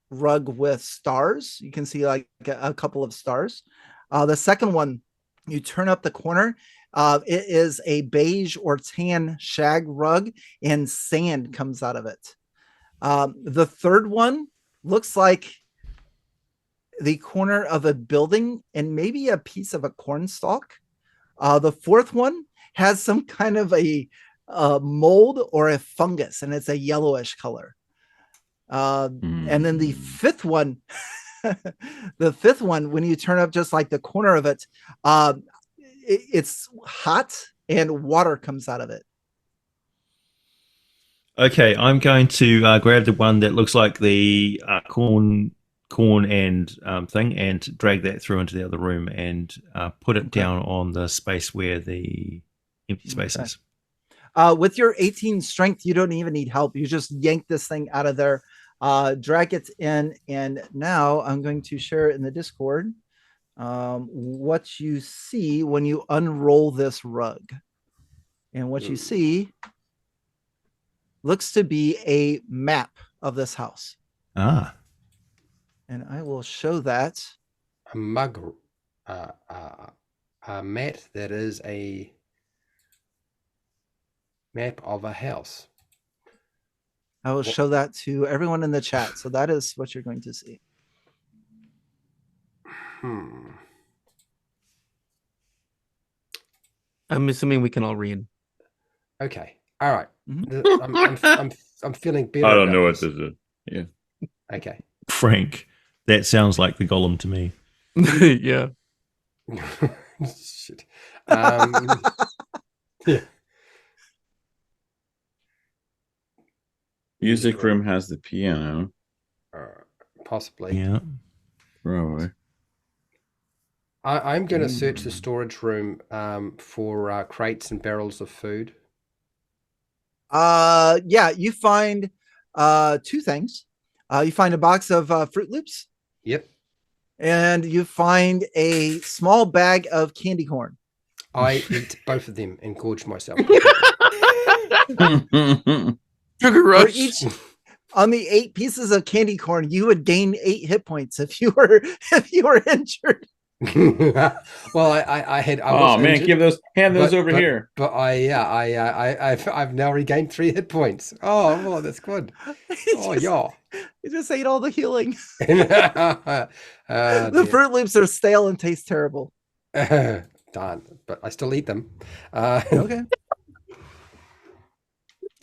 rug with stars. You can see like a couple of stars. The second one, you turn up the corner. It is a beige or tan shag rug and sand comes out of it. The third one looks like the corner of a building and maybe a piece of a cornstalk. The fourth one has some kind of a mold or a fungus, and it's a yellowish color. And then the fifth one, when you turn up just like the corner of it, it's hot and water comes out of it. Okay, I'm going to grab the one that looks like the corn corn and thing, and drag that through into the other room and put it down on the space where the empty space is. With your 18 strength, you don't even need help. You just yank this thing out of there, drag it in, and now I'm going to share it in the Discord. What you see when you unroll this rug. And what you see looks to be a map of this house. Ah. And I will show that. A mug, a mat that is a map of a house. I will show that to everyone in the chat. So that is what you're going to see. I'm assuming we can all read. Okay. All right. I'm feeling better. I don't know what this is. Yeah. Okay. Frank, that sounds like the golem to me. Yeah. Shit. Yeah. Music room has the piano. Possibly. Yeah. Probably. I'm going to search the storage room for crates and barrels of food. Yeah, you find two things. You find a box of Fruit Loops. Yep. And you find a small bag of candy corn. I eat both of them and gorge myself. Sugar rush. On the 8 pieces of candy corn, you would gain 8 hit points if you were injured. Well, I had. Hand those over here. But I've now regained 3 hit points. Oh, that's good. Yeah. You just ate all the healing. The Fruit Loops are stale and taste terrible. Darn, but I still eat them. Okay.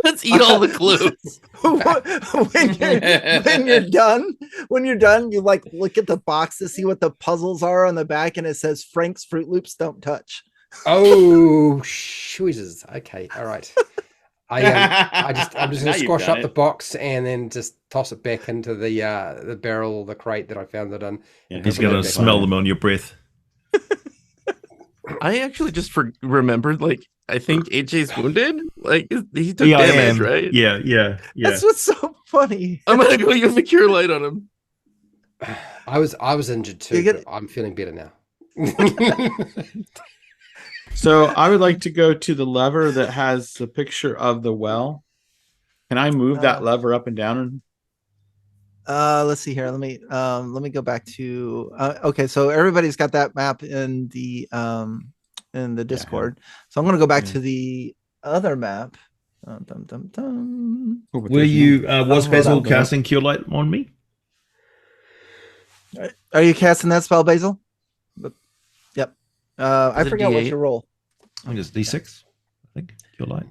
Let's eat all the clues. when you're done, you like look at the box to see what the puzzles are on the back, and it says Frank's Fruit Loops don't touch. Oh, Jesus. Okay, all right. I'm just gonna squash up the box and then just toss it back into the barrel, the crate that I found it in. Yeah, he's gonna smell them on your breath. I actually just remembered, like, I think AJ's wounded. Like, he took damage, right? Yeah. That's what's so funny. I'm gonna go use the cure light on him. I was injured too, but I'm feeling better now. So I would like to go to the lever that has the picture of the well. Can I move that lever up and down? Let's see here. Let me go back to okay, so everybody's got that map in the Discord. So I'm gonna go back to the other map. Were you was Basil casting Cure Light on me? Are you casting that spell, Basil? Yep. I forgot what you roll. I think it's D6. I think Cure Light.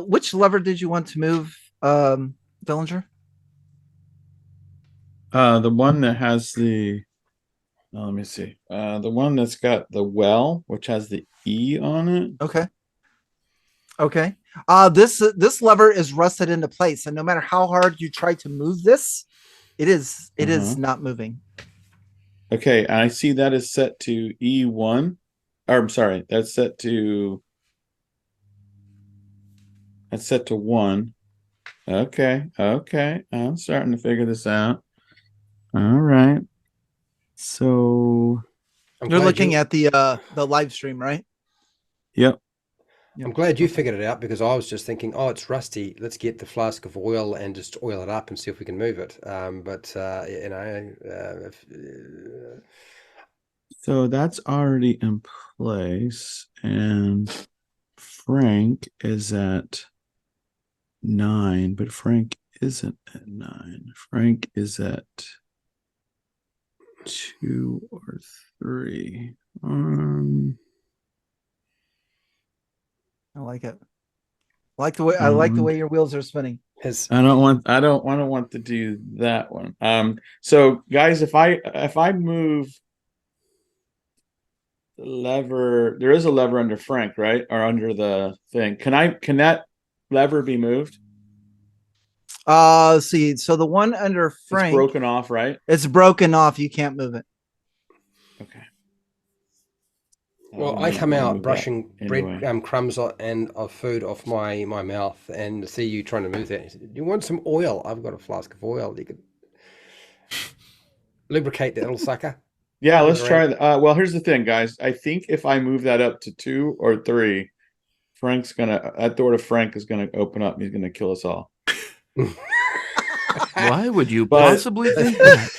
Which lever did you want to move, Dillinger? The one that has the. Let me see. The one that's got the well, which has the E on it. Okay. This lever is rusted into place, and no matter how hard you try to move this, it is not moving. Okay, I see that is set to E1. Or I'm sorry, that's set to 1. Okay. I'm starting to figure this out. All right. So you're looking at the live stream, right? Yep. I'm glad you figured it out, because I was just thinking, it's rusty. Let's get the flask of oil and just oil it up and see if we can move it. So that's already in place, and Frank is at 9, but Frank isn't at 9. Frank is at 2 or 3. I like it. I like the way your wheels are spinning. I don't want to do that one. So guys, if I move the lever, there is a lever under Frank, right? Or under the thing. Can that lever be moved? See, so the one under Frank, It's broken off, right? It's broken off. You can't move it. Okay. Well, I'm I gonna come out move brushing that bread anyway. crumbs and of food off my mouth, and see you trying to move that. He said, "Do you want some oil? I've got a flask of oil. You could lubricate that little sucker." Yeah, let's Right. try that. Well, here's the thing, guys. I think if I move that up to 2 or 3, that door to Frank is gonna open up and he's gonna kill us all. Why would you But- possibly think that?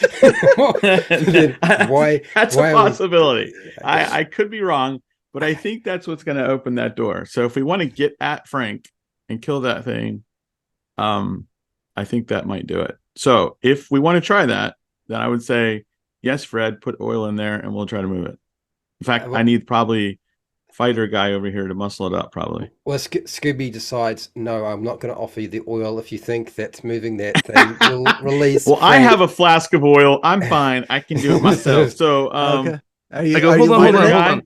Why? That's why a are we- possibility. I could be wrong, but I think that's what's gonna open that door. So if we want to get at Frank and kill that thing, I think that might do it. So if we want to try that, then I would say, yes, Fred, put oil in there and we'll try to move it. In fact, I need probably fighter guy over here to muscle it up, probably. Well, Scooby decides, no, I'm not going to offer you the oil if you think that's moving that thing will release. Well, I Frank. have a flask of oil. I'm fine. I can do it myself. So, Okay. I go, hold hold on. on.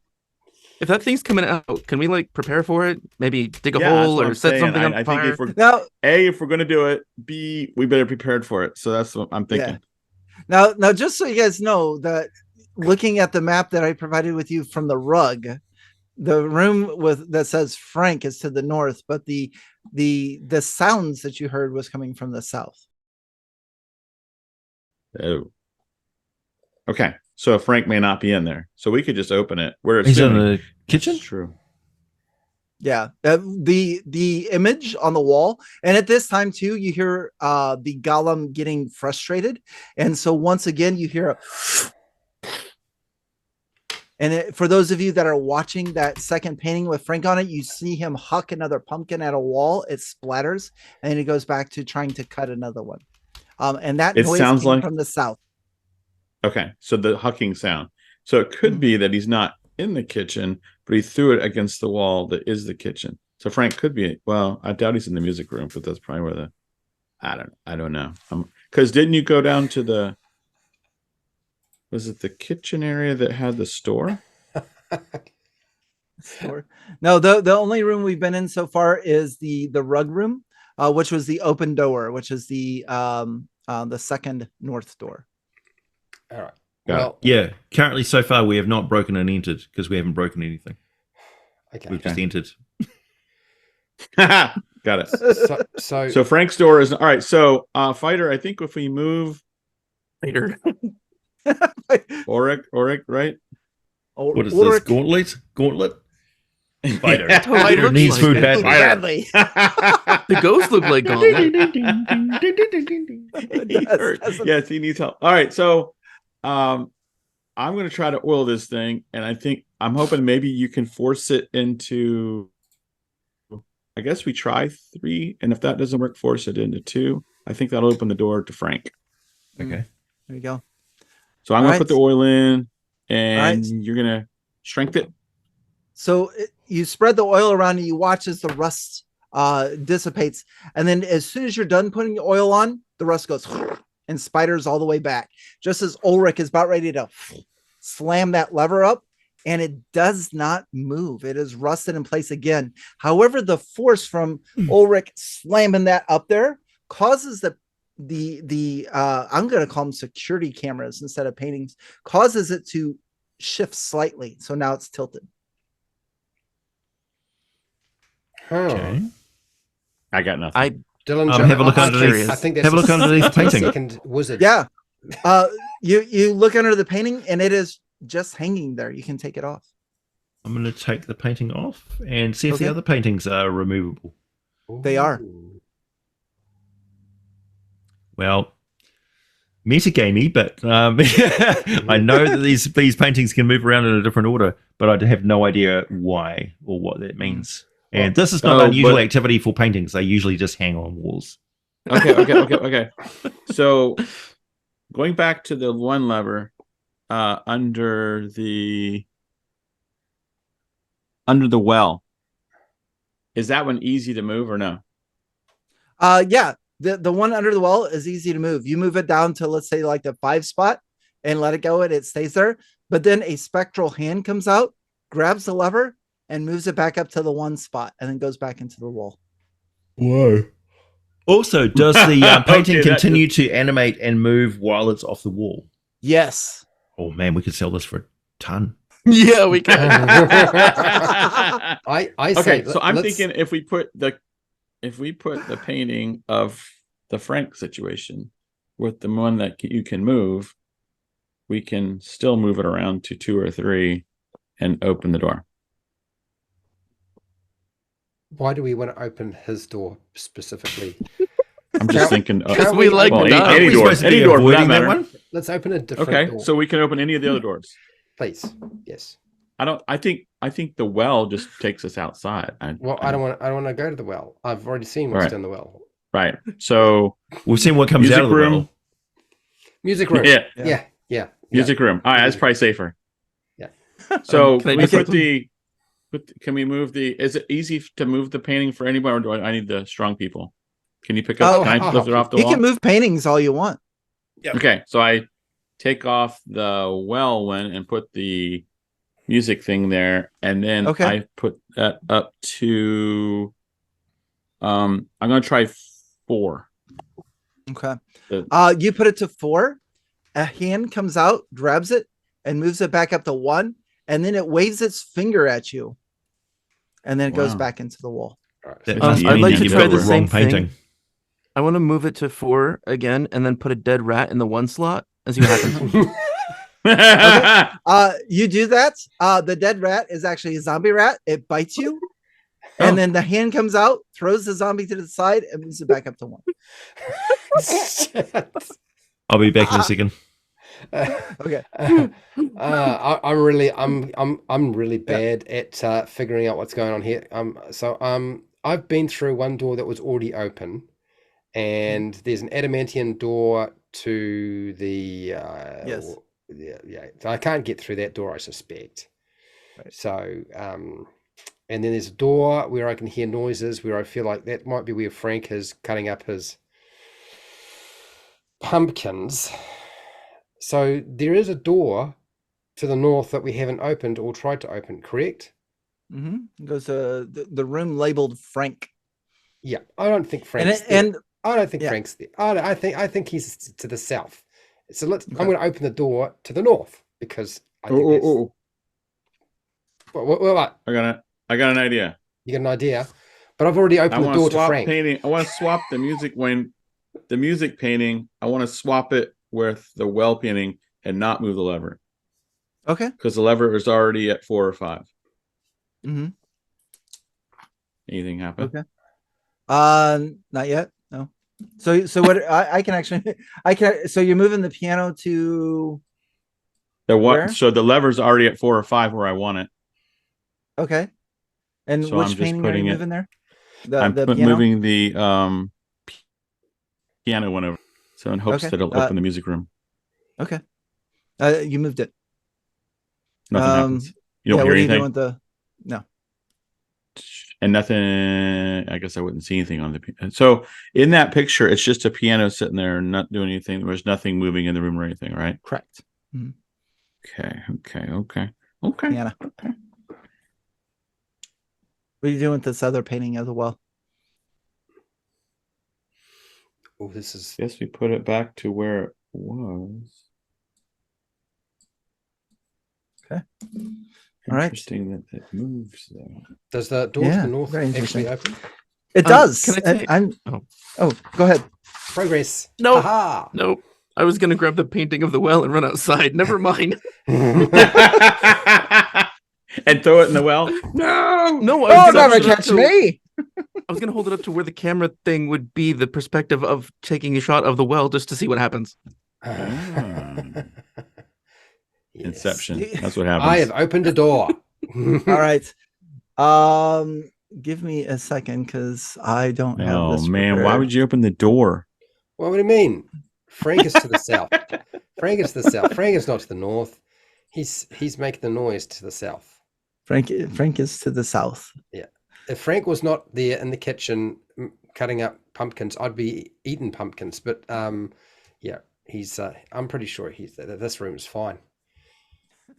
If that thing's coming out, can we like prepare for it? Maybe dig a Yeah, that's hole what or I'm set saying. something on I fire? think if we're Now, if we're gonna do it, B, we better be prepared for it. So that's what I'm thinking. now, just so you guys know that looking at the map that I provided with you from the rug, the room that says Frank is to the north, but the sounds that you heard was coming from the south. Oh. Okay. So Frank may not be in there. So we could just open it. We're He's in assuming the kitchen. it's true. Yeah, the image on the wall, and at this time too, you hear the golem getting frustrated, and so once again you hear a. And for those of you that are watching that second painting with Frank on it, you see him huck another pumpkin at a wall. It splatters, and then he goes back to trying to cut another one. And that It noise sounds came like- from the south. Okay. So the hucking sound. So it could be that he's not in the kitchen, but he threw it against the wall that is the kitchen. So Frank could be. Well, I doubt he's in the music room, but that's probably where I don't know. Because didn't you go down to the? Was it the kitchen area that had the store? No, the only room we've been in so far is the rug room, which was the open door, which is the second north door. All right. Got Well, Yeah. Currently, so far, we have not broken and entered because we haven't broken anything. okay. We've just entered. Got it. So So Frank's door is all right. So fighter, I think if we move Later. Auric, right? What is this? Gauntlet? Fighter. Totally Fighter looks needs like food it. badly. Badly. The ghost looked like Gauntlet. He hurt. Yes, he needs help. All right, so I'm going to try to oil this thing, and I'm hoping maybe you can force it into. I guess we try 3, and if that doesn't work, force it into 2. I think that'll open the door to Frank. Okay. There you go. So I'm going All to put the oil in, and right. you're going to strength it. So you spread the oil around and you watch as the rust dissipates. And then as soon as you're done putting the oil on, the rust goes and spiders all the way back. Just as Ulrich is about ready to slam that lever up, and it does not move. It is rusted in place again. However, the force from Ulrich slamming that up there causes the I'm going to call them security cameras instead of paintings, causes it to shift slightly. So now it's tilted. Okay. I got nothing. Dillinger, have a look I'm underneath. curious. I think that's Have a look underneath the painting. Second wizard. Yeah. You look under the painting and it is just hanging there. You can take it off. I'm going to take the painting off and see if the Okay. other paintings are removable. They are. Well, metagamey, but I know that these paintings can move around in a different order, but I have no idea why or what that means. And this is not unusual activity for paintings. They usually just hang on walls. Okay. So going back to the one lever under the well, is that one easy to move or no? Yeah. The one under the well is easy to move. You move it down to, let's say, like the 5 spot and let it go and it stays there. But then a spectral hand comes out, grabs the lever and moves it back up to the 1 spot and then goes back into the wall. Whoa. Also, does the painting Okay, that continue to animate and move while it's off the wall? Yes. Oh man, we could sell this for a ton. Yeah, we can. I say, Okay, so I'm thinking if we put the painting of the Frank situation with the one that you can move, we can still move it around to 2 or 3 and open the door. why do we want to open his door specifically? I'm just thinking Can't we like well, the dog. any Are we door, supposed to any be door for that avoiding that matter. one? Let's open a different Okay, door. so we can open any of the other doors. Please. Yes. I think the well just takes us outside. I don't want to go to the well. I've already seen what's Right. down the well. Right. So We've seen what comes music out of the room. well. Music room. Yeah. Yeah. Music room. All right, that's probably safer. Yeah. So Can I can we just put like- can we move the? Is it easy to move the painting for anybody, or do I need the strong people? Can you pick up? Oh, Can I lift it off the You wall? can move paintings all you want. Okay, so I take off the well one and put the music thing there, and then Okay. I put that up to. I'm gonna try 4. Okay. The- You put it to 4. A hand comes out, grabs it, and moves it back up to 1, and then it waves its finger at you, and then it goes Wow. back into the wall. All right. That Um, must I'd mean like you to give try it the wrong same thing. painting. I want to move it to 4 again, and then put a dead rat in the 1 slot and see what happens. You do that. The dead rat is actually a zombie rat. It bites you, and then the hand comes out, throws the zombie to the side, and moves it back up to 1. I'll be back in a second. Okay. I'm really bad at figuring out what's going on here. I've been through one door that was already open, and there's an adamantium door to the Yes. yeah. So I can't get through that door, I suspect. Right. So and then there's a door where I can hear noises where I feel like that might be where Frank is cutting up his pumpkins. So there is a door to the north that we haven't opened or tried to open, correct? It goes to the room labeled Frank. Yeah, I don't think Frank's there. And I don't think yeah. Frank's there. I think he's to the south. So I'm Okay. going to open the door to the north because I think that's... What? I got an idea. You got an idea? But I've already I opened the want door to to swap Frank. painting. I want to swap the music painting. I want to swap it with the well painting and not move the lever okay. because the lever is already at 4 or 5. Mm-hmm. Anything happen? Okay. Not yet. No. So what I can actually so you're moving the piano to where? So the lever's already at 4 or 5 where I want it. Okay. And So I'm which just painting are putting you it- moving there? I'm The piano? moving the piano one over. So in hopes Okay. that it'll open the music room. Okay. You moved it. Nothing happens. You don't yeah, hear what are you anything. doing with the no. And nothing. I guess I wouldn't see anything on the piano. So in that picture, it's just a piano sitting there, not doing anything. There's nothing moving in the room or anything, right? Correct. Okay. Piano. What are you doing with this other painting of the well? Oh, this is... Guess we put it back to where it was. Okay. All right. Interesting that it moves there. Does the door to Yeah, the north very actually interesting. open? It does. can I say- I'm Oh. Oh, go ahead. Progress. No. Aha! Nope. I was gonna grab the painting of the well and run outside. Never mind. And throw it in the well. No, Oh, I was gonna never hold it up catch to- me. I was gonna hold it up to where the camera thing would be the perspective of taking a shot of the well just to see what happens. Yes. Inception. That's what happens. I have opened a door. All right. Give me a second because I don't have Oh this. man, why prepared. would you open the door? What do you mean? Frank is to the south. Frank is to the south. Frank is not to the north. He's making the noise to the south. Frank is to the south. If Frank was not there in the kitchen cutting up pumpkins, I'd be eating pumpkins. But yeah, he's. I'm pretty sure this room is fine.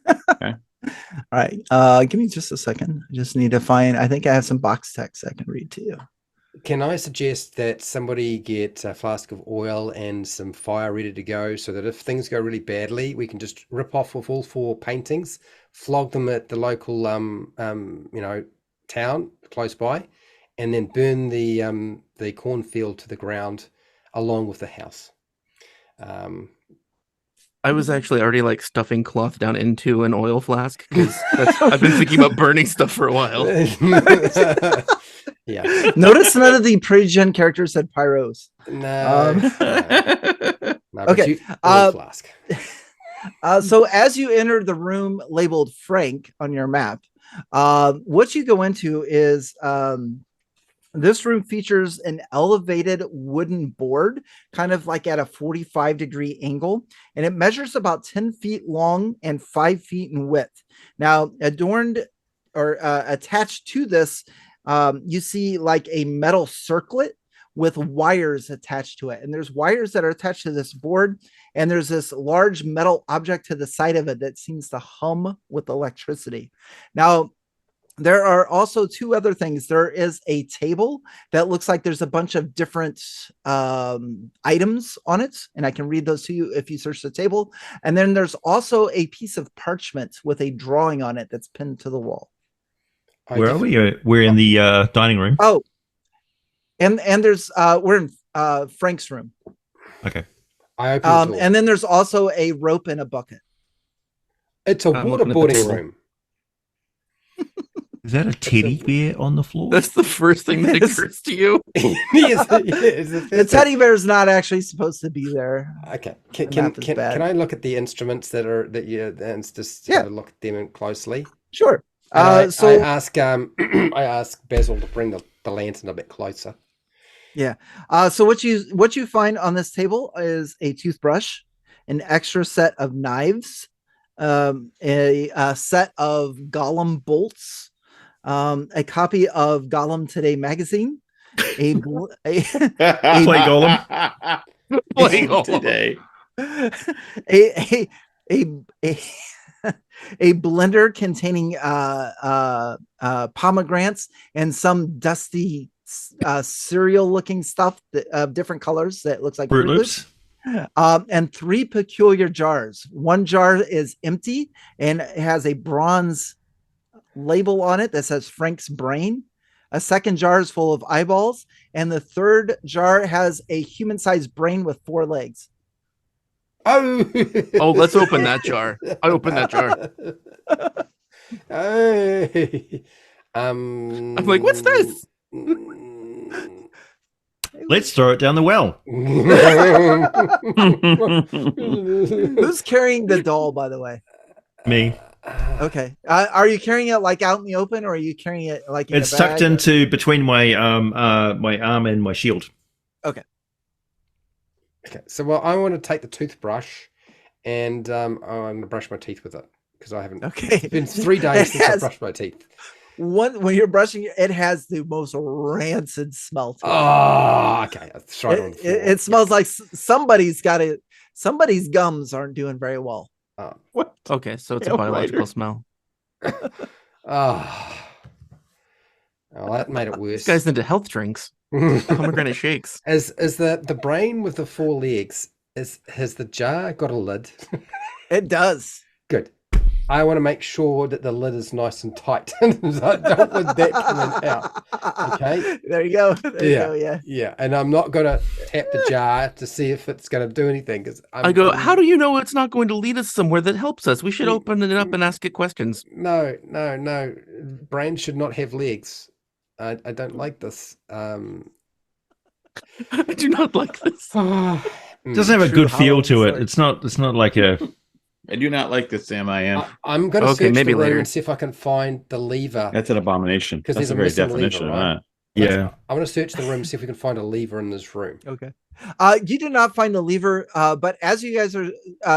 All right. Give me just a second. I just need to find. I think I have some box text I can read to you. Can I suggest that somebody get a flask of oil and some fire ready to go, so that if things go really badly, we can just rip off with all 4 paintings, flog them at the local town close by, and then burn the cornfield to the ground along with the house. I was actually already like stuffing cloth down into an oil flask because I've been thinking about burning stuff for a while. Yeah. Notice none of the pre-gen characters had pyros. No. Okay. Oil flask. So as you enter the room labeled Frank on your map, what you go into is this room features an elevated wooden board, kind of like at a 45-degree angle, and it measures about 10 feet long and 5 feet in width. Now, adorned or attached to this, you see like a metal circlet with wires attached to it. And there's wires that are attached to this board, and there's this large metal object to the side of it that seems to hum with electricity. Now, there are also 2 other things. There is a table that looks like there's a bunch of different items on it, and I can read those to you if you search the table. And then there's also a piece of parchment with a drawing on it that's pinned to the wall. Where are we? We're in the dining room. Oh, and there's we're in Frank's room. Okay. I open the door. And then there's also a rope and a bucket. It's a waterboarding room. Is that a teddy bear on the floor? That's the first thing that occurs to you. Yes, the teddy bear is not actually supposed to be there. Okay. Can I look at the instruments that just have a look at them closely? Sure. I ask Basil to bring the lantern a bit closer. Yeah. So what you find on this table is a toothbrush, an extra set of knives, a set of Gollum bolts, a copy of Gollum Today magazine, a Play Gollum. Play Gollum today. A blender containing pomegranates and some dusty cereal looking stuff of different colors that looks like Fruit Loops. And 3 peculiar jars. One jar is empty and it has a bronze label on it that says Frank's brain. A second jar is full of eyeballs, and the third jar has a human-sized brain with 4 legs. Oh, let's open that jar. I open that jar. I'm like, what's this? Let's throw it down the well. Who's carrying the doll, by the way? Me. Okay. Are you carrying it like out in the open, or are you carrying it like in it's tucked into between my my arm and my shield? Okay. Okay. So I want to take the toothbrush, and I'm going to brush my teeth with it because I haven't. Okay. It's been 3 days since I brushed my teeth. When you're brushing it has the most rancid smell to it. Oh, okay. It smells like somebody's gums aren't doing very well. What? Okay, so it's a biological smell. Well, that made it worse. This guy's into health drinks. Pomegranate shakes. Is the brain with the 4 legs, has the jar got a lid? It does. Good. I want to make sure that the lid is nice and tight. I don't want that coming out. Okay. There you go. There you go. Yeah. Yeah. And I'm not going to tap the jar to see if it's going to do anything. How do you know it's not going to lead us somewhere that helps us? We should open it up and ask it questions. No. Brains should not have legs. I don't like this. I do not like this. It doesn't have a good feel to it. It's not like a... I do not like this, Sam. I'm going to search the room and see if I can find the lever. That's an abomination. Because that's there's a very definition lever, right? of that. Yeah. I want to search the room, see if we can find a lever in this room. Okay. You do not find the lever, but as you guys are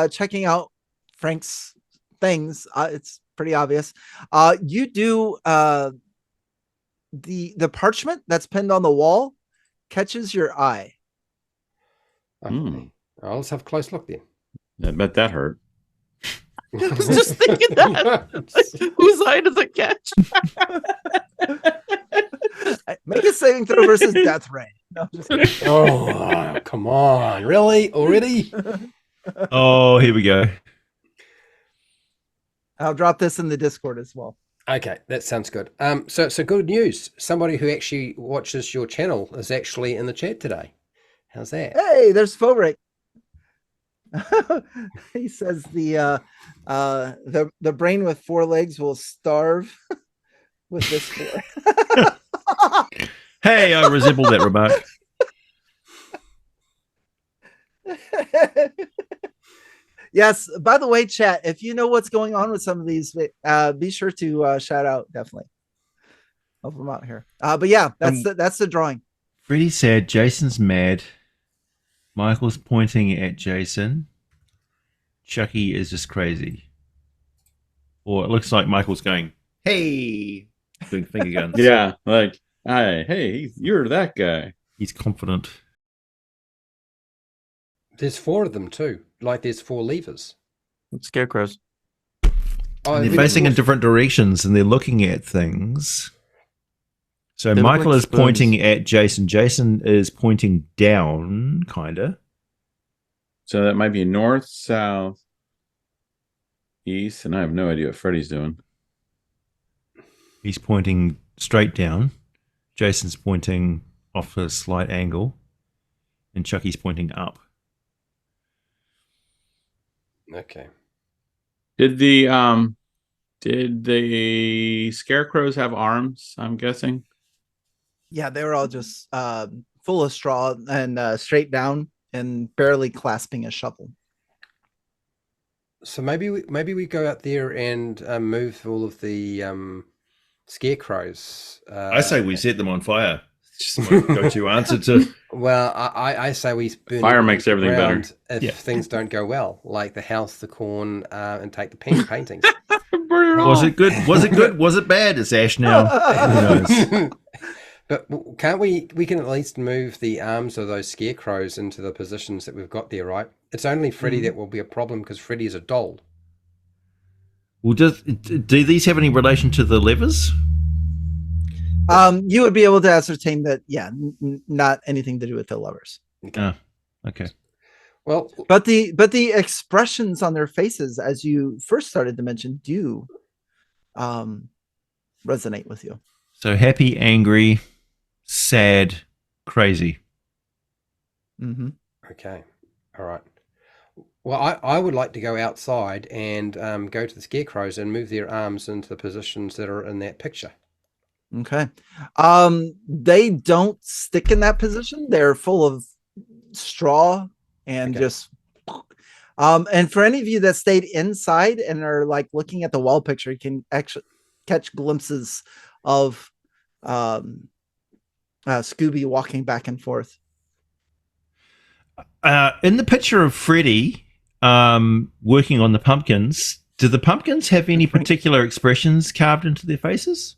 checking out Frank's things, it's pretty obvious. You do the parchment that's pinned on the wall catches your eye. Okay. Let's have a close look then. I bet that hurt. I was just thinking that. Whose eye does it catch? Make a saving throw versus death ray. No, Oh, come on. Really? Already? Oh, here we go. I'll drop this in the Discord as well. Okay, that sounds good. So good news. Somebody who actually watches your channel is actually in the chat today. How's that? Hey, there's Fovrick. He says the brain with 4 legs will starve with this 4. Hey, I resemble that remark. Yes. By the way, chat, if you know what's going on with some of these, be sure to shout out. Definitely help them out here. But yeah, that's the drawing. Freddy said Jason's mad. Michael's pointing at Jason. Chucky is just crazy. Or it looks like Michael's going, hey, doing finger guns. Yeah, like, hey, you're that guy. He's confident. There's 4 of them too. Like there's 4 levers. Scarecrows. Oh, And they're facing in different directions and they're looking at things. So They look Michael like is spoons. pointing at Jason. Jason is pointing down, kind of. So that might be north, south, east, and I have no idea what Freddy's doing. He's pointing straight down. Jason's pointing off a slight angle. And Chucky's pointing up. Okay. Did the scarecrows have arms? I'm guessing. Yeah, they were all just full of straw and straight down and barely clasping a shovel. So maybe we go out there and move all of the scarecrows. I say we set them on fire. It's just my go-to answer to... Well, I say we burn Fire makes everything better. ground if Yeah. things don't go well, like the house, the corn, and take the paintings. Was it good? Was it good? Was it bad? It's Ash now. Who knows? But can't we can at least move the arms of those scarecrows into the positions that we've got there, right? It's only Freddy that will be a problem because Freddy is a doll. Well, do these have any relation to the levers? You would be able to ascertain that, yeah, not anything to do with the levers. Okay. Well, But the expressions on their faces, as you first started to mention, do resonate with you. So happy, angry, sad, crazy. Mm-hmm. okay. All right. Well, I would like to go outside and go to the scarecrows and move their arms into the positions that are in that picture. Okay. They don't stick in that position. They're full of straw and Okay. just and for any of you that stayed inside and are like looking at the wall picture, you can actually catch glimpses of Scooby walking back and forth. In the picture of Freddy working on the pumpkins, do the pumpkins have any particular expressions carved into their faces?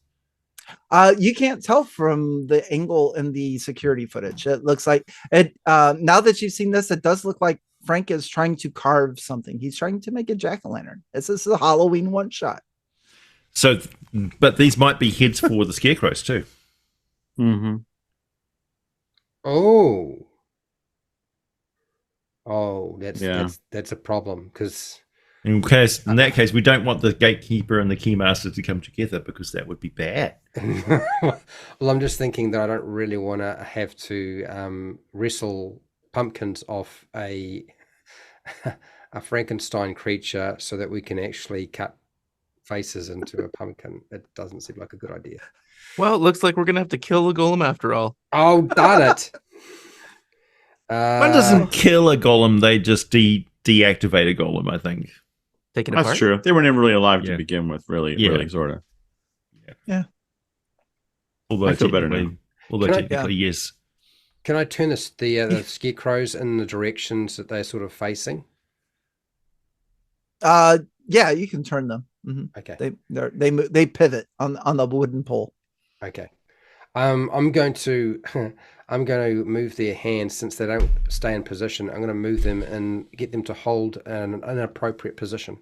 You can't tell from the angle in the security footage. It looks like it. Now that you've seen this, it does look like Frank is trying to carve something. He's trying to make a jack-o'-lantern. This is a Halloween one shot. So, but these might be heads for the scarecrows too. Mm-hmm. Oh, that's Yeah. that's a problem because In that case, we don't want the gatekeeper and the keymaster to come together because that would be bad. well, I'm just thinking that I don't really want to have to wrestle pumpkins off a Frankenstein creature so that we can actually cut faces into a pumpkin. It doesn't seem like a good idea. Well, it looks like we're gonna have to kill the golem after all. Oh, darn it! One doesn't kill a golem; they just deactivate a golem. I think. Take it That's apart. true. They were never really alive Yeah. to begin with, really, Yeah. really, sort of. Although I feel better technically- now. Although Can I- technically, yes. Can I turn the scarecrows in the directions that they're sort of facing? Yeah, you can turn them. Mhm. Okay. They pivot on the wooden pole. Okay. I'm going to move their hands since they don't stay in position. I'm going to move them and get them to hold an appropriate position.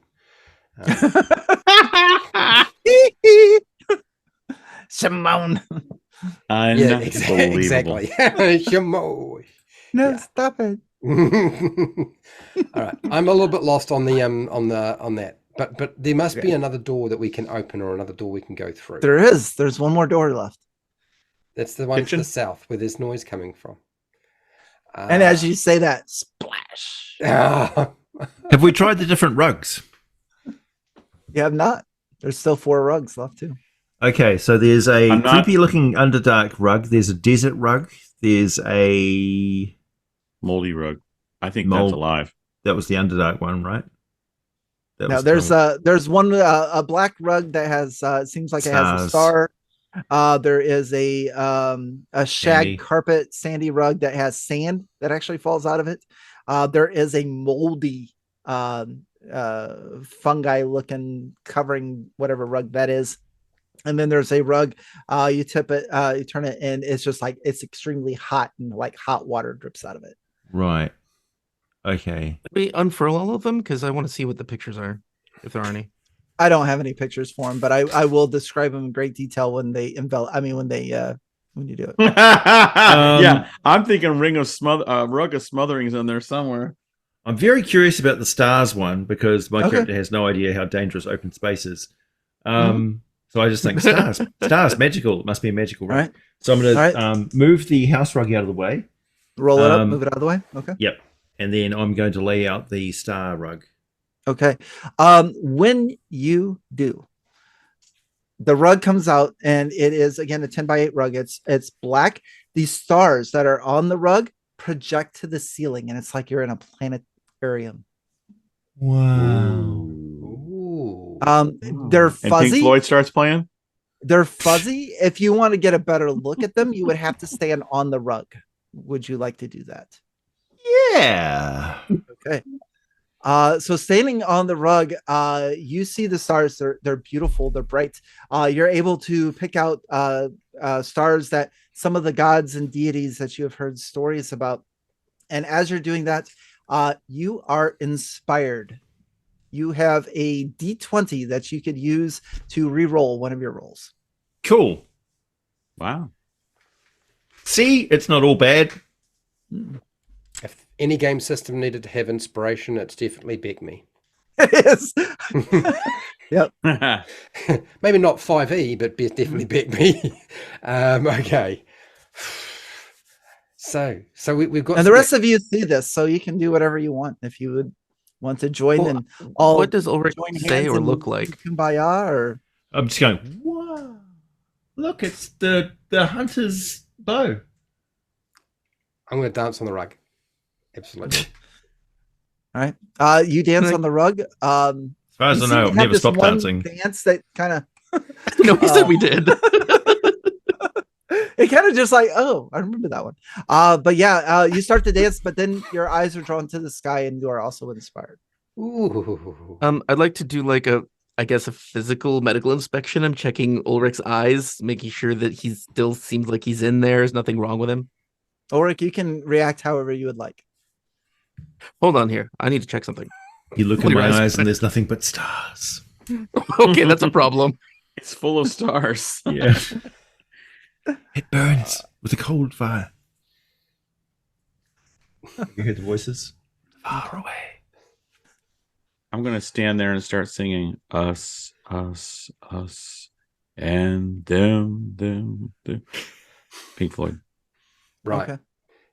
Simone. Yeah, Unbelievable. exactly. Shamoy. No, Yeah. stop it. All right, I'm a little bit lost on the on that, but there must be Okay. another door that we can open or another door we can go through. There is. There's one more door left. That's the one to Kitchen? the south where there's noise coming from. And as you say that, splash. Have we tried the different rugs? You have not. There's still 4 rugs left too. Okay, so there's a I'm not- creepy-looking Underdark rug. There's a desert rug. There's a Moldy rug. I think Mold. that's alive. that was the Underdark one, right? That Now was there's one a black rug that has it seems like it has a Stars. star. There is a shag Sandy. carpet sandy rug that has sand that actually falls out of it. There is a moldy fungi looking covering whatever rug that is. And then there's a rug. You tip it, you turn it, and it's just like it's extremely hot and like hot water drips out of it. right. Okay. Let me unfurl all of them because I want to see what the pictures are, if there are any. I don't have any pictures for them, but I will describe them in great detail when they envelop. I mean, when you do it. Yeah, I'm thinking rug of smotherings in there somewhere. I'm very curious about the stars one because my Okay. character has no idea how dangerous open space is. So I just think stars, magical. It must be a magical All rug. right, So I'm going All to move the house rug out of the way. roll it up, Um, move it out of the way. Okay. Yep. And then I'm going to lay out the star rug. Okay. When you do, the rug comes out and it is again a 10 by 8 rug. It's black. These stars that are on the rug project to the ceiling, and it's like you're in a planetarium. Wow. Ooh. They're And Pink fuzzy. Floyd starts playing. They're fuzzy. If you want to get a better look at them, you would have to stand on the rug. Would you like to do that? Yeah. Okay. So standing on the rug, you see the stars. They're beautiful. They're bright. You're able to pick out stars that some of the gods and deities that you have heard stories about. And as you're doing that, you are inspired. You have a D20 that you could use to re-roll one of your rolls. Cool. Wow. See, it's not all bad. If any game system needed to have inspiration, it's definitely BECMI. It is. Maybe not 5e, but definitely BECMI. Okay. So we've got, And the rest of you see this, so you can do whatever you want if you would want to join. Well, And all what does Ulrich join say hands or and look like? Kumbaya, or I'm just going, whoa. Look, it's the hunter's bow. I'm going to dance on the rug. Absolutely. all right. You dance Like- on the rug. As far as You I seem know, to I've have never this stopped one dancing. Dance that kind of No, he said we did. it kind of just like, oh, I remember that one. But yeah, you start to dance, but then your eyes are drawn to the sky, and you are also inspired. Ooh. I'd like to do like a physical medical inspection. I'm checking Ulrich's eyes, making sure that he still seems like he's in there. There's nothing wrong with him. Ulrich, you can react however you would like. Hold on here. I need to check something. You look in Close your my eyes. eyes and there's nothing but stars. Okay, that's a problem. It's full of stars. Yeah. It burns with a cold fire. You hear the voices? Far away. I'm gonna stand there and start singing us, us, us, and them, them, them. Pink Floyd. Right. Okay.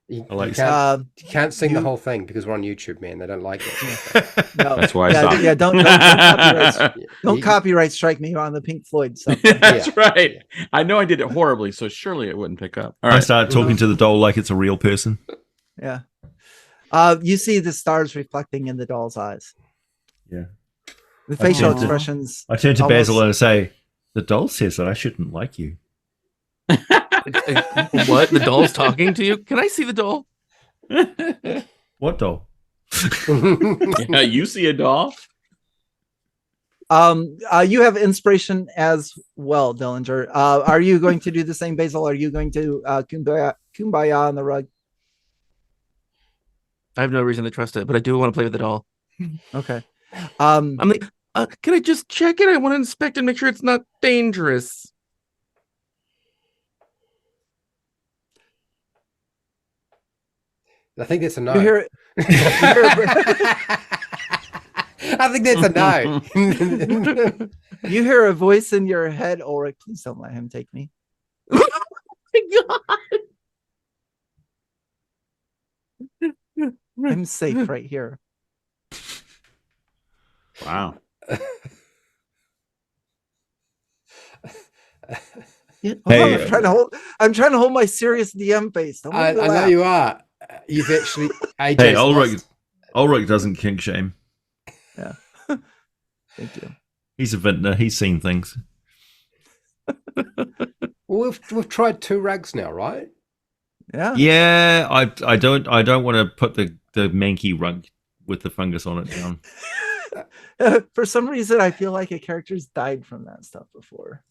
You, I like you can't sing the you- whole thing because we're on YouTube, man. They don't like it. No, That's why I yeah, stopped. yeah, don't copyright, Yeah, don't you- copyright strike me on the Pink Floyd stuff. That's Yeah. right. I know I did it horribly, so surely it wouldn't pick up. All I right. start talking to the doll like it's a real person. Yeah. You see the stars reflecting in the doll's eyes. Yeah. The facial Aw. expressions. I turn to Almost- Basil and I say, the doll says that I shouldn't like you. What? The doll's talking to you? Can I see the doll? What doll? Yeah, you see a doll? You have inspiration as well, Dillinger. Are you going to do the same, Basil? Are you going to kumbaya on the rug? I have no reason to trust it, but I do want to play with the doll. Okay. I'm like, can I just check it? I want to inspect and make sure it's not dangerous. I think that's a no. You hear it. I think that's a no. You hear a voice in your head, Ulrich, please don't let him take me. Oh my God. I'm safe right here. Wow. Yeah, Hey, I'm trying to hold my serious DM face. Don't I make me know laugh. you are. You've actually. AJ's Hey, lost. Ulrich doesn't kink shame. Yeah. Thank you. He's a vintner. He's seen things. Well, we've tried 2 rugs now, right? Yeah. Yeah, I don't want to put the manky rug with the fungus on it down. For some reason, I feel like a character's died from that stuff before.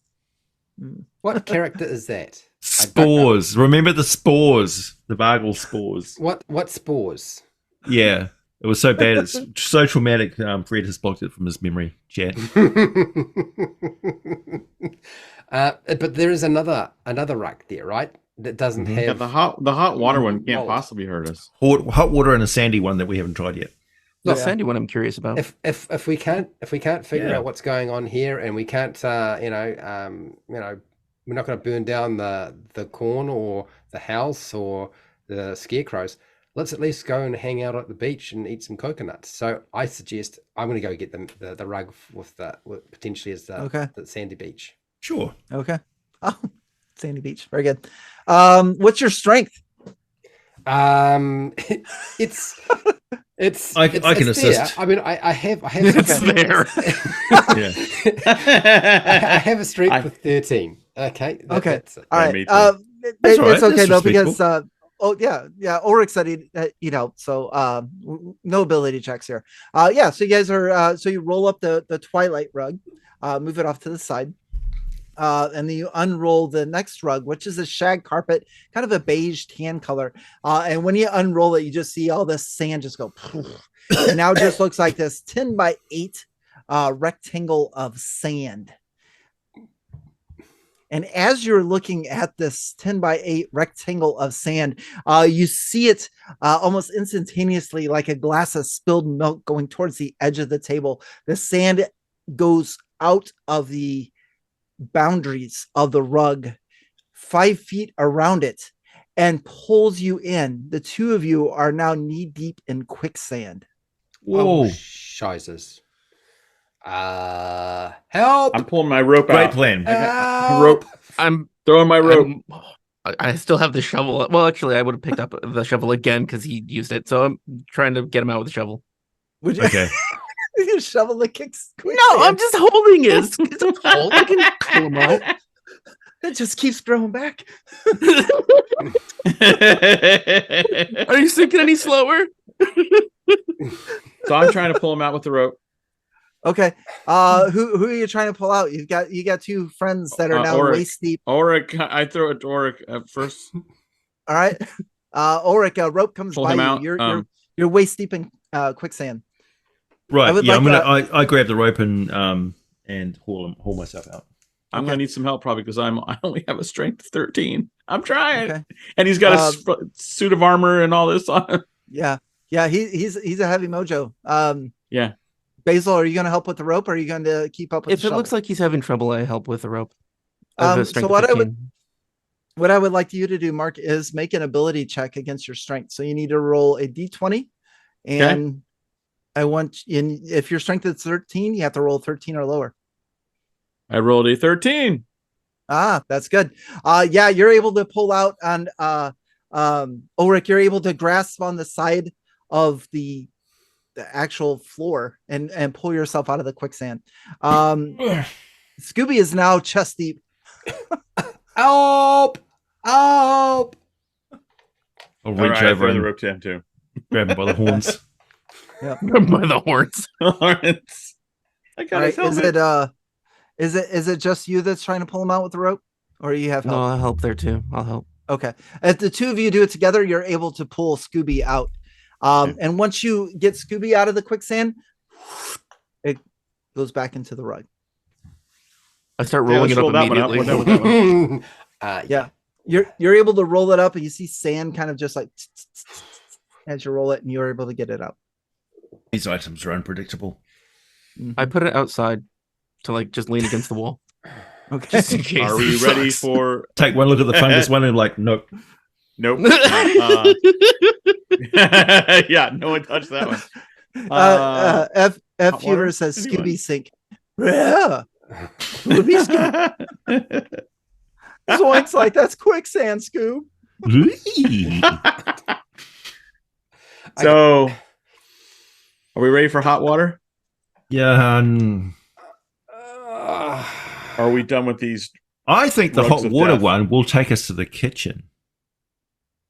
What character is that? Spores. Remember the spores, the Bargle spores. What spores? Yeah, it was so bad. It's so traumatic. Fred has blocked it from his memory. Chat. But there is another rug there, right? That doesn't have Yeah, the hot water one can't mold. possibly hurt us. Hot water and a sandy one that we haven't tried yet. The Yeah. sandy one I'm curious about. If we can't figure Yeah. out what's going on here, and we can't we're not going to burn down the corn or the house or the scarecrows. Let's at least go and hang out at the beach and eat some coconuts. So I suggest I'm going to go get the rug with potentially as the sandy beach. Sure. Okay. Oh, Sandy Beach. Very good. What's your strength? It's I can it's assist. there. I mean, I have It's there. Yeah. I have a strength of 13. Okay. Okay. That's it. All Yeah, right. me too. That's all right. It's okay That's though because respectable. Ulrich said he'd help. So no ability checks here. So you guys are so you roll up the twilight rug, move it off to the side. And then you unroll the next rug, which is a shag carpet, kind of a beige tan color. And when you unroll it, you just see all this sand just go. And now it just looks like this 10 by 8 rectangle of sand. And as you're looking at this 10 by 8 rectangle of sand, you see it almost instantaneously like a glass of spilled milk going towards the edge of the table. The sand goes out of the boundaries of the rug 5 feet around it and pulls you in. The two of you are now knee deep in quicksand. Whoa. Oh, shizes. Help! I'm pulling my rope Great out. plan. Help! Rope. I'm Throwing my rope. I still have the shovel. Well, actually, I would have picked up the shovel again because he used it. So I'm trying to get him out with the shovel. Would you, Okay. you shovel the kicks? No, I'm just holding it. It's a hold. I can pull him out. It just keeps growing back. Are you sinking any slower? So I'm trying to pull him out with the rope. Okay. Who are you trying to pull out? You got two friends that are now Ulrich. waist deep. Ulrich, I throw it to Ulrich at first. All right. Ulrich, a rope comes Pull by him you. out. You're waist deep in quicksand. Right. I would Yeah, like I grab the rope and haul myself out. I'm Okay. gonna need some help probably because I only have a strength of 13. I'm trying, Okay. and he's got a suit of armor and all this on. Yeah. He's a heavy mojo. Yeah. Basil, are you going to help with the rope, or are you going to keep up with If the it shovel? looks like he's having trouble, I help with the rope. I have a So strength of what 15. what I would like you to do, Mark, is make an ability check against your strength. So you need to roll a d20, and I want if your strength is 13, you have to roll 13 or lower. I rolled a 13. That's good. Yeah, you're able to pull out on Ulrich, you're able to grasp on the side of the actual floor and pull yourself out of the quicksand. Scooby is now chest deep. Help! I'll Help! reach All right, I over throw the and rope to him too. grab him by the horns. By the horns. I All got right, his helmet. is it just you that's trying to pull him out with the rope, or you have help? No, I'll help there too. I'll help. Okay. If the two of you do it together, you're able to pull Scooby out. And once you get Scooby out of the quicksand, it goes back into the rug. I start rolling it up immediately. We're done with that one. Yeah. You're able to roll it up, and you see sand kind of just like as you roll it, and you're able to get it out. These items are unpredictable. I put it outside to like just lean against the wall. Okay. Just in case. Are we it ready sucks. for? Take one look at the fungus one and like, nope. Nope. Yeah, no one touched that one. F hot Huber water? says Anyone? Scooby sink. Yeah. Zoink's like, that's quicksand, Scoob. So, are we ready for hot water? Yeah, Are we done with these? I think the Rugs hot of water death. one will take us to the kitchen.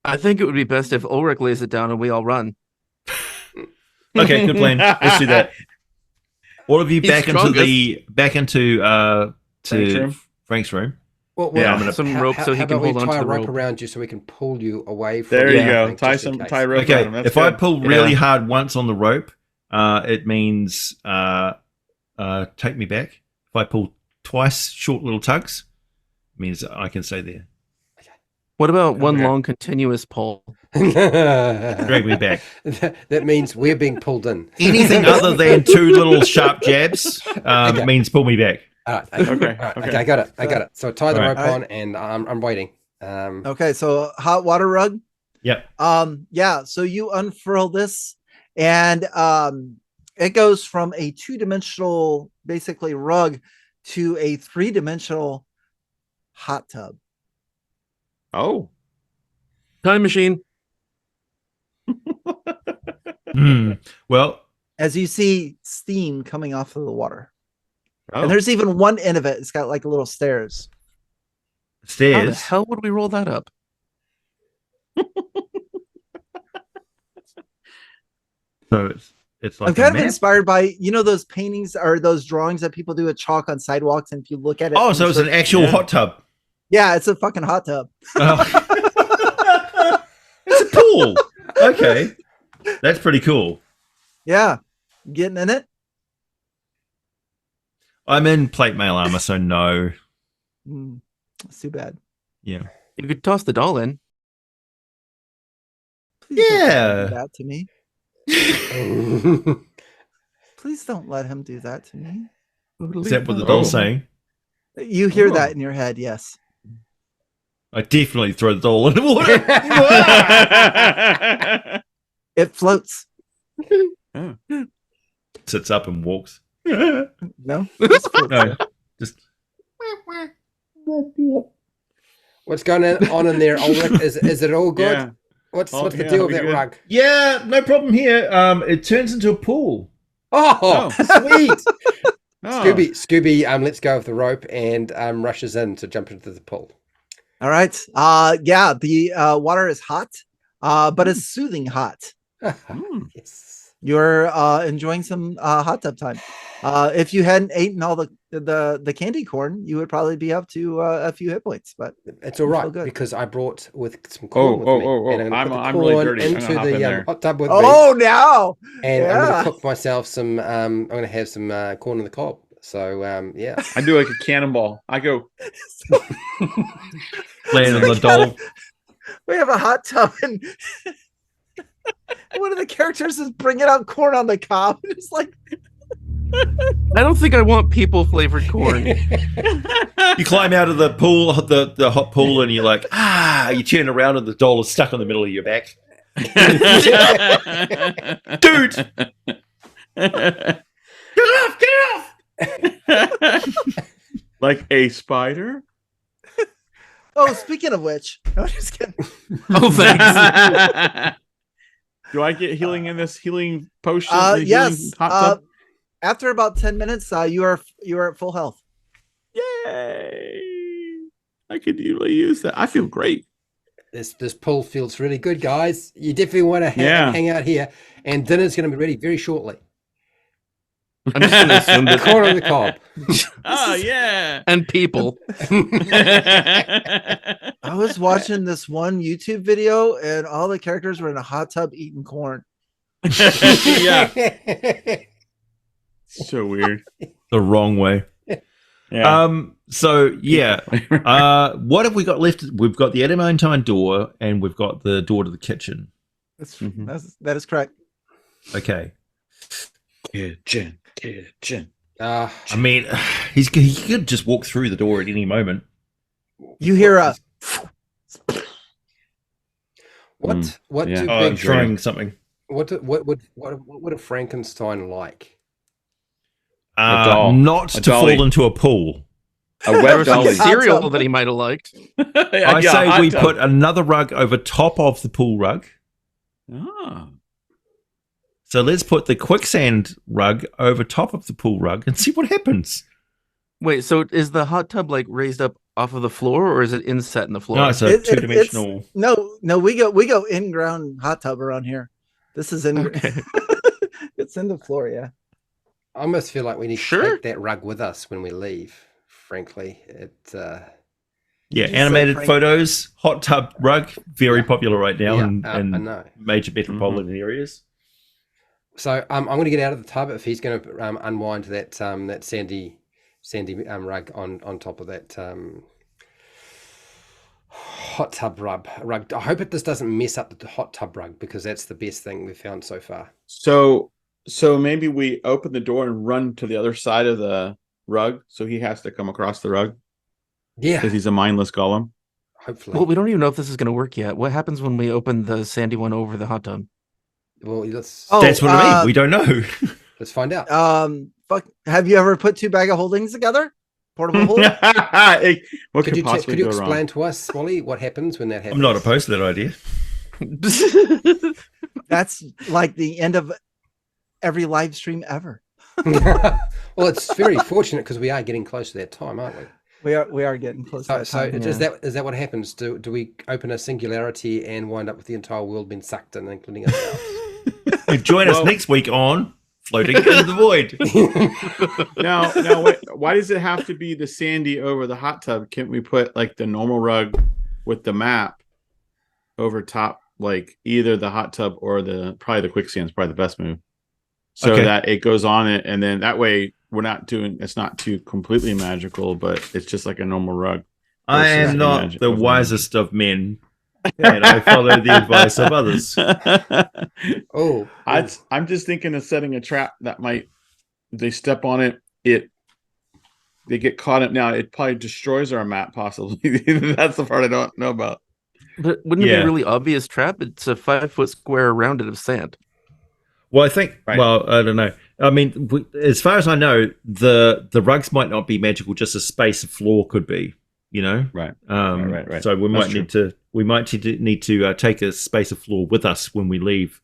I think it would be best if Ulrich lays it down and we all run. Okay, good plan. Let's do that. All of you He's back strongest. into Frank's room? Frank's room. Well, Yeah, I'm gonna some rope so he how can about we hold on tie to a the rope rope. around you so we can pull you away from There you Yeah. go. Frank, Tie just in case. rope Okay, around him. That's if I good. pull really hard once on the rope, it means take me back. If I pull twice, short little tugs, it means I can stay there. What about one Okay. long continuous pull? Drag me back. That means we're being pulled in. Anything other than two little sharp jabs means pull me back. All right. Okay, All right. okay. Okay. I got it. So tie the All rope right. on, and I'm waiting. Okay, so hot water rug. Yep. Yeah, so you unfurl this, and it goes from a 2-dimensional, basically rug, to a 3-dimensional hot tub. Oh, Time machine. Well, As you see steam coming off of the water. oh. And there's even one end of it. It's got like little stairs. How the stairs. hell would we roll that up? So it's like I'm a kind of map. inspired by, those paintings or those drawings that people do with chalk on sidewalks. And if you look at it. Oh, from so it's an certain- actual Yeah. hot tub. Yeah, it's a fucking hot tub. Oh. It's a pool. Okay, that's pretty cool. Yeah. Getting in it? I'm in plate mail armor, so no. It's too bad. Yeah. You could toss the doll in. Please don't let him Yeah. do that to me. Please don't let him do that to me. Is that what the doll's saying? You hear Oh. that in your head, yes. I definitely throw the doll in the water. It floats. Sits up and walks. No? No, just What's going on in there, Ulrich? Is it all good? Yeah. What's Oh, the yeah, deal with we that good. rug? yeah, no problem here. It turns into a pool. Oh, sweet. Oh. Scooby, let's go with the rope, and rushes in to jump into the pool. All right. Yeah, the water is hot, but it's soothing hot. Yes. You're enjoying some hot tub time. If you hadn't eaten all the candy corn, you would probably be up to a few hit points. But It's all You feel right good. because I brought with some corn with me. And I'm gonna put the I'm really corn dirty. I'm into gonna hop in the there. hot tub with me. now And I'm yeah. going to cook myself some. I'm going to have some corn on the cob. So yeah. I do like a cannonball. I go. Playing on the doll. we have a hot tub, and one of the characters is bringing out corn on the cob. It's like, I don't think I want people flavored corn. You climb out of the pool, the hot pool, and you're like, you turn around and the doll is stuck on the middle of your back. Dude! Get off! Like a spider. oh, speaking of which, I'm just kidding. Oh, thanks. Do I get healing in this healing potion? Yes. Hot tub? After about 10 minutes, you are at full health. Yay! I could really use that. I feel great. This pool feels really good, guys. You definitely want to hang out here. And dinner's going to be ready very shortly. I'm just going to assume that Corn on the cob. Oh yeah. and people. I was watching this one YouTube video, and all the characters were in a hot tub eating corn. Yeah. So weird. The wrong way. Yeah. So yeah. What have we got left? We've got the adamantine door, and we've got the door to the kitchen. That is correct. Okay. Kitchen. I mean, he could just walk through the door at any moment. You hear a. What yeah. do I'm big trying something. what would a Frankenstein like? doll. Not A to dolly. fall into a pool. A There wet was some dolly. cereal that he might have liked. I say we put another rug over top of the pool rug. Ah. So let's put the quicksand rug over top of the pool rug and see what happens. Wait, so is the hot tub like raised up off of the floor, or is it inset in the floor? No, it's a two-dimensional. No, we go in ground hot tub around here. This is in. Okay. It's in the floor, yeah. I almost feel like we need to Sure. take that rug with us when we leave. Frankly, Yeah, Did you animated say photos, hot tub rug, very popular right now I in know. major metropolitan areas. So I'm going to get out of the tub if he's going to unwind that that sandy rug on top of that hot tub rug. I hope this doesn't mess up the hot tub rug, because that's the best thing we've found so far. So maybe we open the door and run to the other side of the rug, so he has to come across the rug Yeah, because he's a mindless golem. hopefully. Well, we don't even know if this is going to work yet. What happens when we open the sandy one over the hot tub? Well, let's Oh, That's what I mean. We don't know. find out. Fuck. Have you ever put two bag of holdings together? Portable hold? What Could you possibly could you go explain wrong? to us, Wally, what happens when that happens? I'm not opposed to that idea. That's like the end of every live stream ever. Well, it's very fortunate because we are getting close to that time, aren't we? We are getting close. So, to that time. is that what happens? Do we open a singularity and wind up with the entire world being sucked in, including ourselves? Join us next week on Floating in the Void. Now, why does it have to be the sandy over the hot tub? Can't we put like the normal rug with the map over top, like either the hot tub or probably the quicksand is probably the best move, so that it goes on it, and then that way it's not too completely magical, but it's just like a normal rug. I am not the wisest of men, and I follow the advice of others. I'm just thinking of setting a trap that might, they step on it, they get caught up. Now it probably destroys our map, possibly. That's the part I don't know about. But wouldn't it be a really obvious trap? It's a 5-foot square rounded of sand. Well, I think. Right. Well, I don't know. I mean, as far as I know, the rugs might not be magical. Just a space of floor could be. You know. Right. Right. So we might need to take a space of floor with us when we leave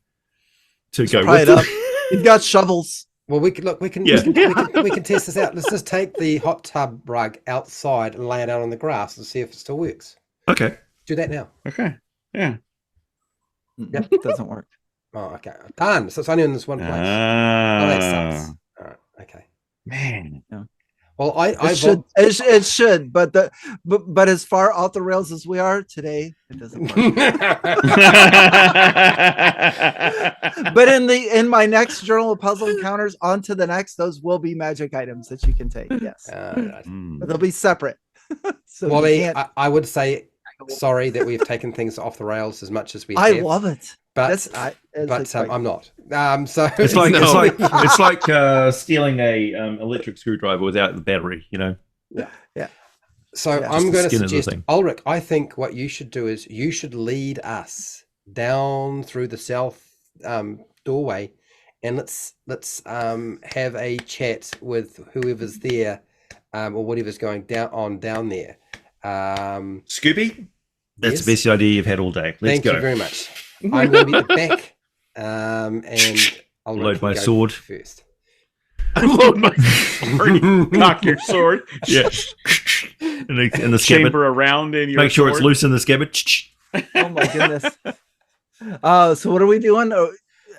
to go with it up. You've got shovels. Well, we can test this out. Let's just take the hot tub rug outside and lay it out on the grass and see if it still works. Okay. Do that now. Okay. Yeah. Yep. It doesn't work. Oh, okay. Done. So it's only in this one place. Oh, that sucks. All right. Okay. Man. Yeah. Well, it should, but as far off the rails as we are today, it doesn't work. But in my next Journal of Puzzle Encounters, on to the next, those will be magic items that you can take. Yes, but they'll be separate. So Wally, I would say sorry that we've taken things off the rails as much as we have. I love it. But I'm not. So it's like stealing a electric screwdriver without the battery. You know. Yeah. So I'm going to suggest, Ulrich, I think what you should do is you should lead us down through the south doorway, and let's have a chat with whoever's there, or whatever's going down there. Scooby, that's the best idea you've had all day. Let's go. Thank you very much. I'm going to be at the back, and I'll load my sword first. I load my sword. Knock your sword. Yeah. in the scabbard. Chamber around in your Make sure sword. it's loose in the scabbard. Oh my goodness. So what are we doing?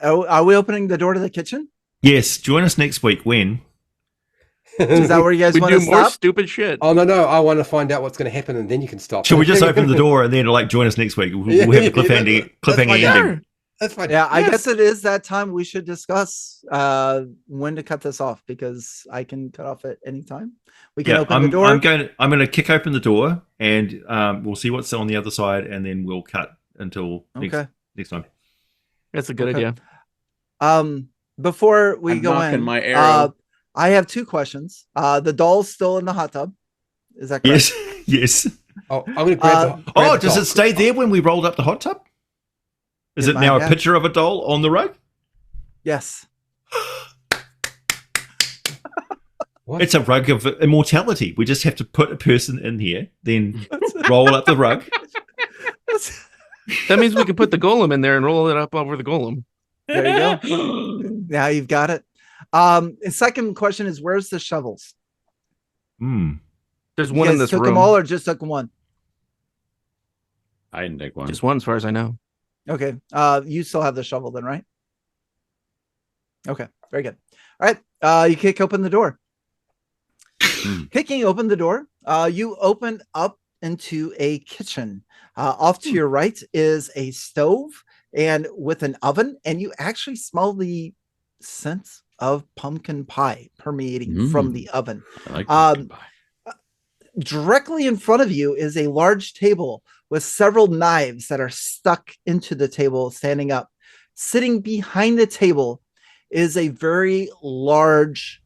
Are we opening the door to the kitchen? Yes. Join us next week. When? Is that where you guys want to do more stop? stupid shit? Oh no! I want to find out what's going to happen, and then you can stop. Should we just open the door and then join us next week? We'll have a cliffhanger ending. That's fine. Yeah, I guess it is that time we should discuss when to cut this off, because I can cut off at any time. We can open the door. I'm going to kick open the door, and we'll see what's on the other side, and then we'll cut until next time. That's a good Okay. idea. Before we I'm go knocking in, my arrow. I have 2 questions. The doll's still in the hot tub. Is that correct? Yes, yes. Oh, I'm going to grab the. Oh, grab the does doll. it stay there when we rolled up the hot tub? Is it might now a have. picture of a doll on the rug? Yes. What? It's a rug of immortality. We just have to put a person in here, then roll up the rug. That means we can put the golem in there and roll it up over the golem. There you go. Now you've got it. The second question is, where's the shovels? There's You one in guys this took room. them all or just took one? I didn't take one. Just one, as far as I know. Okay. You still have the shovel then, right? Okay. Very good. All right. You kick open the door. Kicking open the door, you open up into a kitchen. Off to your right is a stove and with an oven, and you actually smell the scent of pumpkin pie permeating from the oven. I like pumpkin pie. Directly in front of you is a large table with several knives that are stuck into the table, standing up. Sitting behind the table is a very large,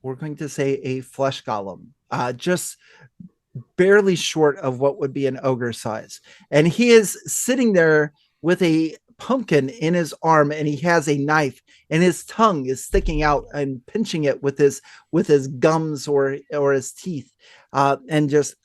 we're going to say a flesh golem, just barely short of what would be an ogre size. And he is sitting there with a pumpkin in his arm, and he has a knife, and his tongue is sticking out and pinching it with his gums or his teeth, and just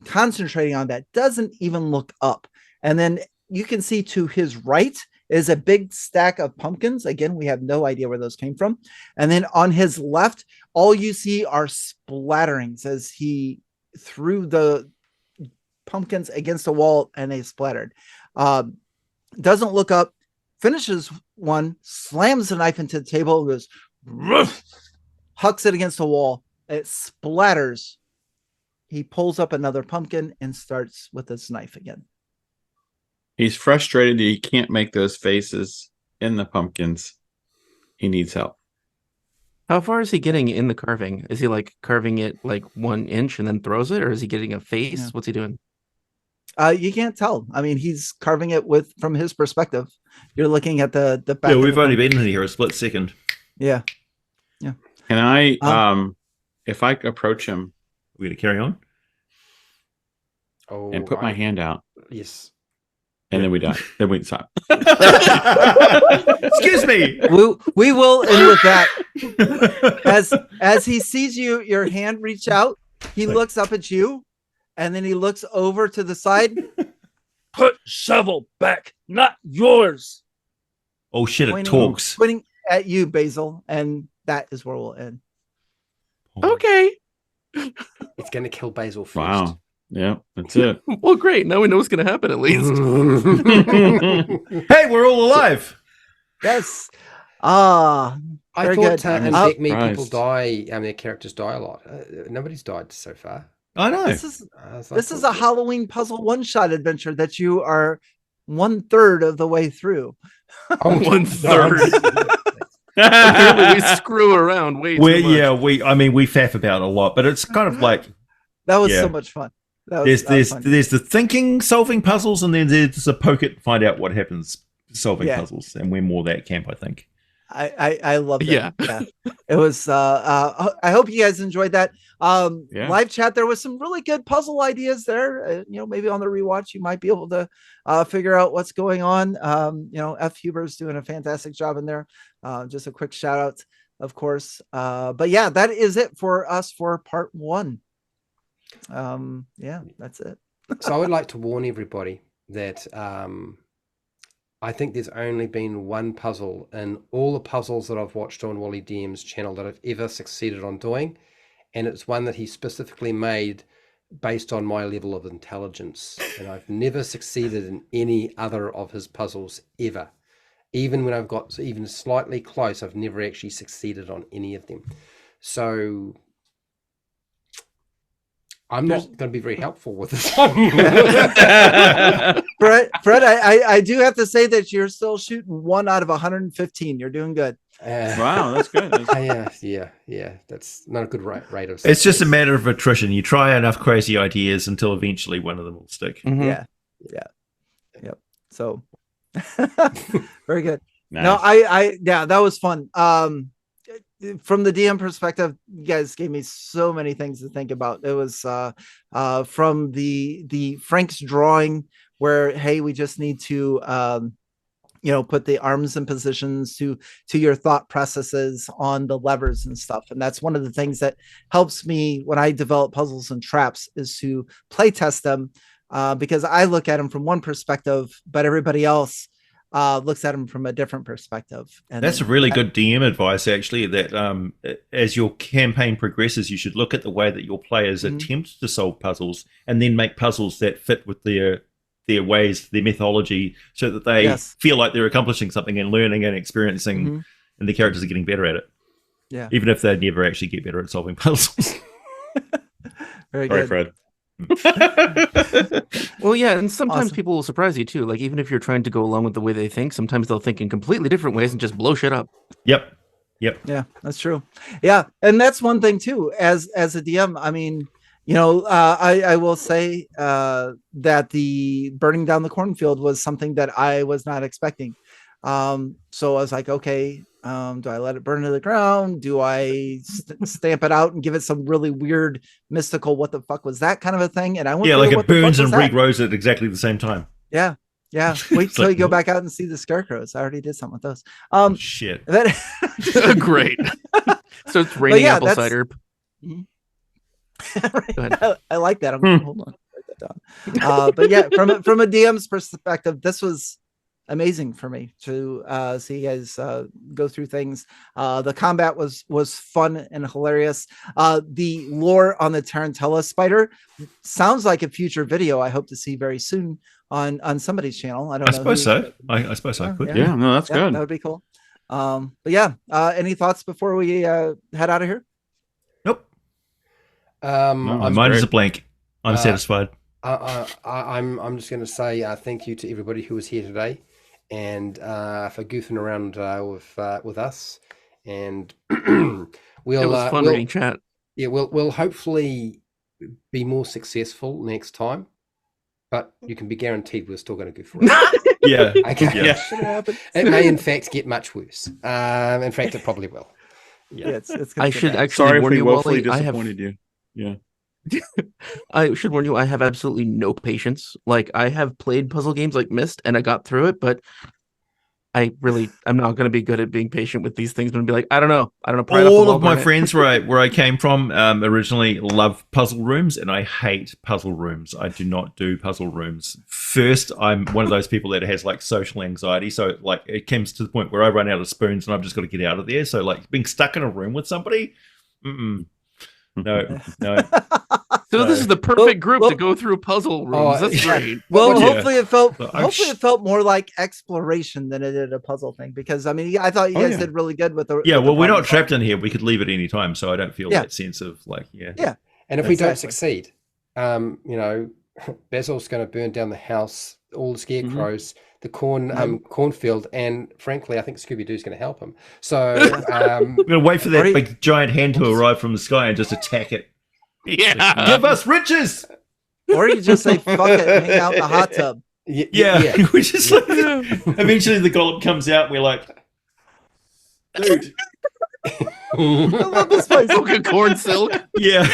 concentrating on that. Doesn't even look up. And then you can see to his right is a big stack of pumpkins. Again, we have no idea where those came from. And then on his left, all you see are splatterings as he threw the pumpkins against the wall and they splattered. Doesn't look up, finishes one, slams the knife into the table, goes, hucks it against the wall. It splatters. He pulls up another pumpkin and starts with his knife again. He's frustrated that he can't make those faces in the pumpkins. He needs help. How far is he getting in the carving? Is he like carving it like 1 inch and then throws it, or is he getting a face? Yeah. What's he doing? You can't tell. I mean, he's carving it from his perspective. You're looking at the back. Yeah, we've only been in here a split second. Yeah. Can I, if I approach him, We're going to carry on? and put my hand out, Yes. and then we die. Then we stop. Excuse me. We will end with that. As he sees your hand reach out, he looks up at you, and then he looks over to the side. Put shovel back, not yours. Oh shit! It talks. Pointing at you, Basil, and that is where we'll end. Okay. It's going to kill Basil first. Wow. Yeah, that's it. Well, great. Now we know what's going to happen at least. Hey, we're all alive. Yes. I Very thought good. in I'm BECMI people surprised. die, their characters die a lot. Nobody's died so far. I know. This is I was like, this is a Halloween puzzle one-shot adventure that you are 1/3 of the way through. Oh, 1/3. Apparently we screw around way too much. Yeah, we faff about a lot, but it's kind of like That was Yeah. so much fun. That was fun. there's the thinking, solving puzzles, and then there's the poke it, find out what happens, solving Yeah. puzzles, and we're more that camp, I think. I love that. Yeah. It was I hope you guys enjoyed that. Yeah. Live chat, there was some really good puzzle ideas there. Maybe on the rewatch you might be able to figure out what's going on. F Huber's doing a fantastic job in there. Just a quick shout out, of course. But yeah, that is it for us for part 1. That's it. So I would like to warn everybody that I think there's only been one puzzle in all the puzzles that I've watched on Wally DM's channel that I've ever succeeded on doing, and it's one that he specifically made based on my level of intelligence, and I've never succeeded in any other of his puzzles ever. Even when I've got even slightly close, I've never actually succeeded on any of them. So I'm not going to be very helpful with this one. Fred, I do have to say that you're still shooting 1 out of 115. You're doing good. Wow, that's good. Yeah. That's not a good rate of. It's just a matter of attrition. You try enough crazy ideas until eventually one of them will stick. Mhm. Yeah. Yep. So Very good. Nice. No, yeah, that was fun. From the DM perspective, you guys gave me so many things to think about. It was from the Frank's drawing where, hey, we just need to put the arms in positions to your thought processes on the levers and stuff. And that's one of the things that helps me when I develop puzzles and traps is to play test them because I look at them from one perspective, but everybody else looks at them from a different perspective. And that's a really good DM advice, actually, that as your campaign progresses, you should look at the way that your players attempt to solve puzzles and then make puzzles that fit with their ways, their methodology, so that they feel like they're accomplishing something and learning and experiencing, and the characters are getting better at it. Yeah. Even if they never actually get better at solving puzzles. Very Sorry, good. Fred. Well, yeah, and sometimes Awesome. people will surprise you too. Like even if you're trying to go along with the way they think, sometimes they'll think in completely different ways and just blow shit up. Yep. Yeah, that's true. Yeah, and that's one thing too. As a DM, I mean, I will say that the burning down the cornfield was something that I was not expecting. So I was like, okay, do I let it burn to the ground? Do I stamp it out and give it some really weird mystical what the fuck was that kind of a thing? And I went like it burns and regrows at exactly the same time. Yeah. Wait till you go back out and see the scarecrows. I already did something with those. Shit. Great. So it's raining apple cider. I like that. Hold on, write that down. But yeah, from a DM's perspective, this was amazing for me to see you guys go through things. The combat was fun and hilarious. The lore on the Tarantella spider sounds like a future video I hope to see very soon on somebody's channel. I suppose so. I suppose I could. Yeah, no, that's good. That would be cool. But yeah, any thoughts before we head out of here? Nope. No, mine is a blank. I'm satisfied. I'm just going to say thank you to everybody who was here today, and for goofing around with us. And it was fun reading chat. Yeah, we'll hopefully be more successful next time, but you can be guaranteed we're still going to goof around. Yeah. Okay. Yeah. It may in fact get much worse. In fact, it probably will. Yeah, it's I should actually warn you, Wally. Disappointed you. Yeah. I should warn you, I have absolutely no patience. Like I have played puzzle games like Myst and I got through it, but I'm not going to be good at being patient with these things. I'm going to be like, I don't know. All of my friends where I came from originally love puzzle rooms, and I hate puzzle rooms. I do not do puzzle rooms. First, I'm one of those people that has like social anxiety. So like it comes to the point where I run out of spoons and I've just got to get out of there. So like being stuck in a room with somebody, no. So this is the perfect group to go through puzzle rooms. That's great. Well, hopefully it felt more like exploration than it did a puzzle thing. Because I mean, I thought you guys did really good with the. Yeah, well, we're not trapped in here. We could leave at any time, so I don't feel that sense of like, Yeah. And if we don't succeed, Basil's going to burn down the house, all the scarecrows, the cornfield, and frankly, I think Scooby-Doo's going to help him. So we're going to wait for that big giant hand to arrive from the sky and just attack it. Yeah, give us riches. Or you just say fuck it and hang out in the hot tub. Yeah. We just like, eventually the golem comes out and we're like, dude. I love this place. Corn silk. Yeah.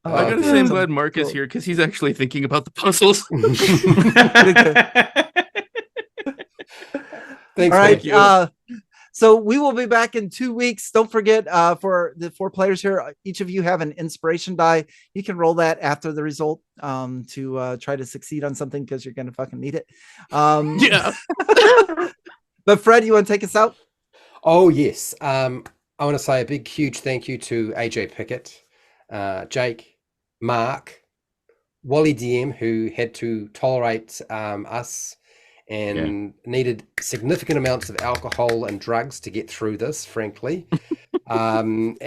I gotta say, I'm glad Mark is here because he's actually thinking about the puzzles. Thanks. All right. So we will be back in 2 weeks. Don't forget, for the 4 players here, each of you have an inspiration die. You can roll that after the result to try to succeed on something because you're going to fucking need it. Yeah. But Fred, you want to take us out? Oh, yes. I want to say a big, huge thank you to AJ Pickett, Jake, Mark, Wally DM, who had to tolerate us and needed significant amounts of alcohol and drugs to get through this, frankly. And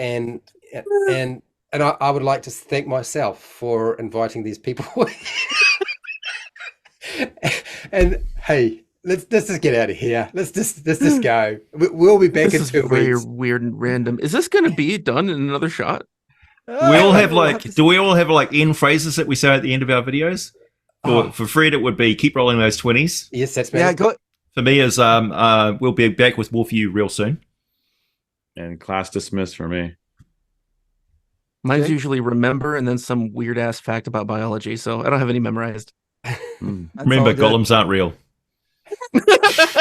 I would like to thank myself for inviting these people. And hey, let's just get out of here. Let's just go. We'll be back in 2 weeks. Very weird and random. Is this going to be done in another shot? We all have do we all have like end phrases that we say at the end of our videos? For Fred, it would be keep rolling those 20s. Yes, that's me. Yeah, go. For me, is we'll be back with more for you real soon. And class dismissed for me. Mine's Okay. usually remember and then some weird ass fact about biology, so I don't have any memorized. That's Remember, all good. golems aren't real.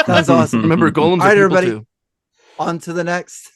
Sounds awesome. Remember, golems All right, are people everybody. too. On to the next.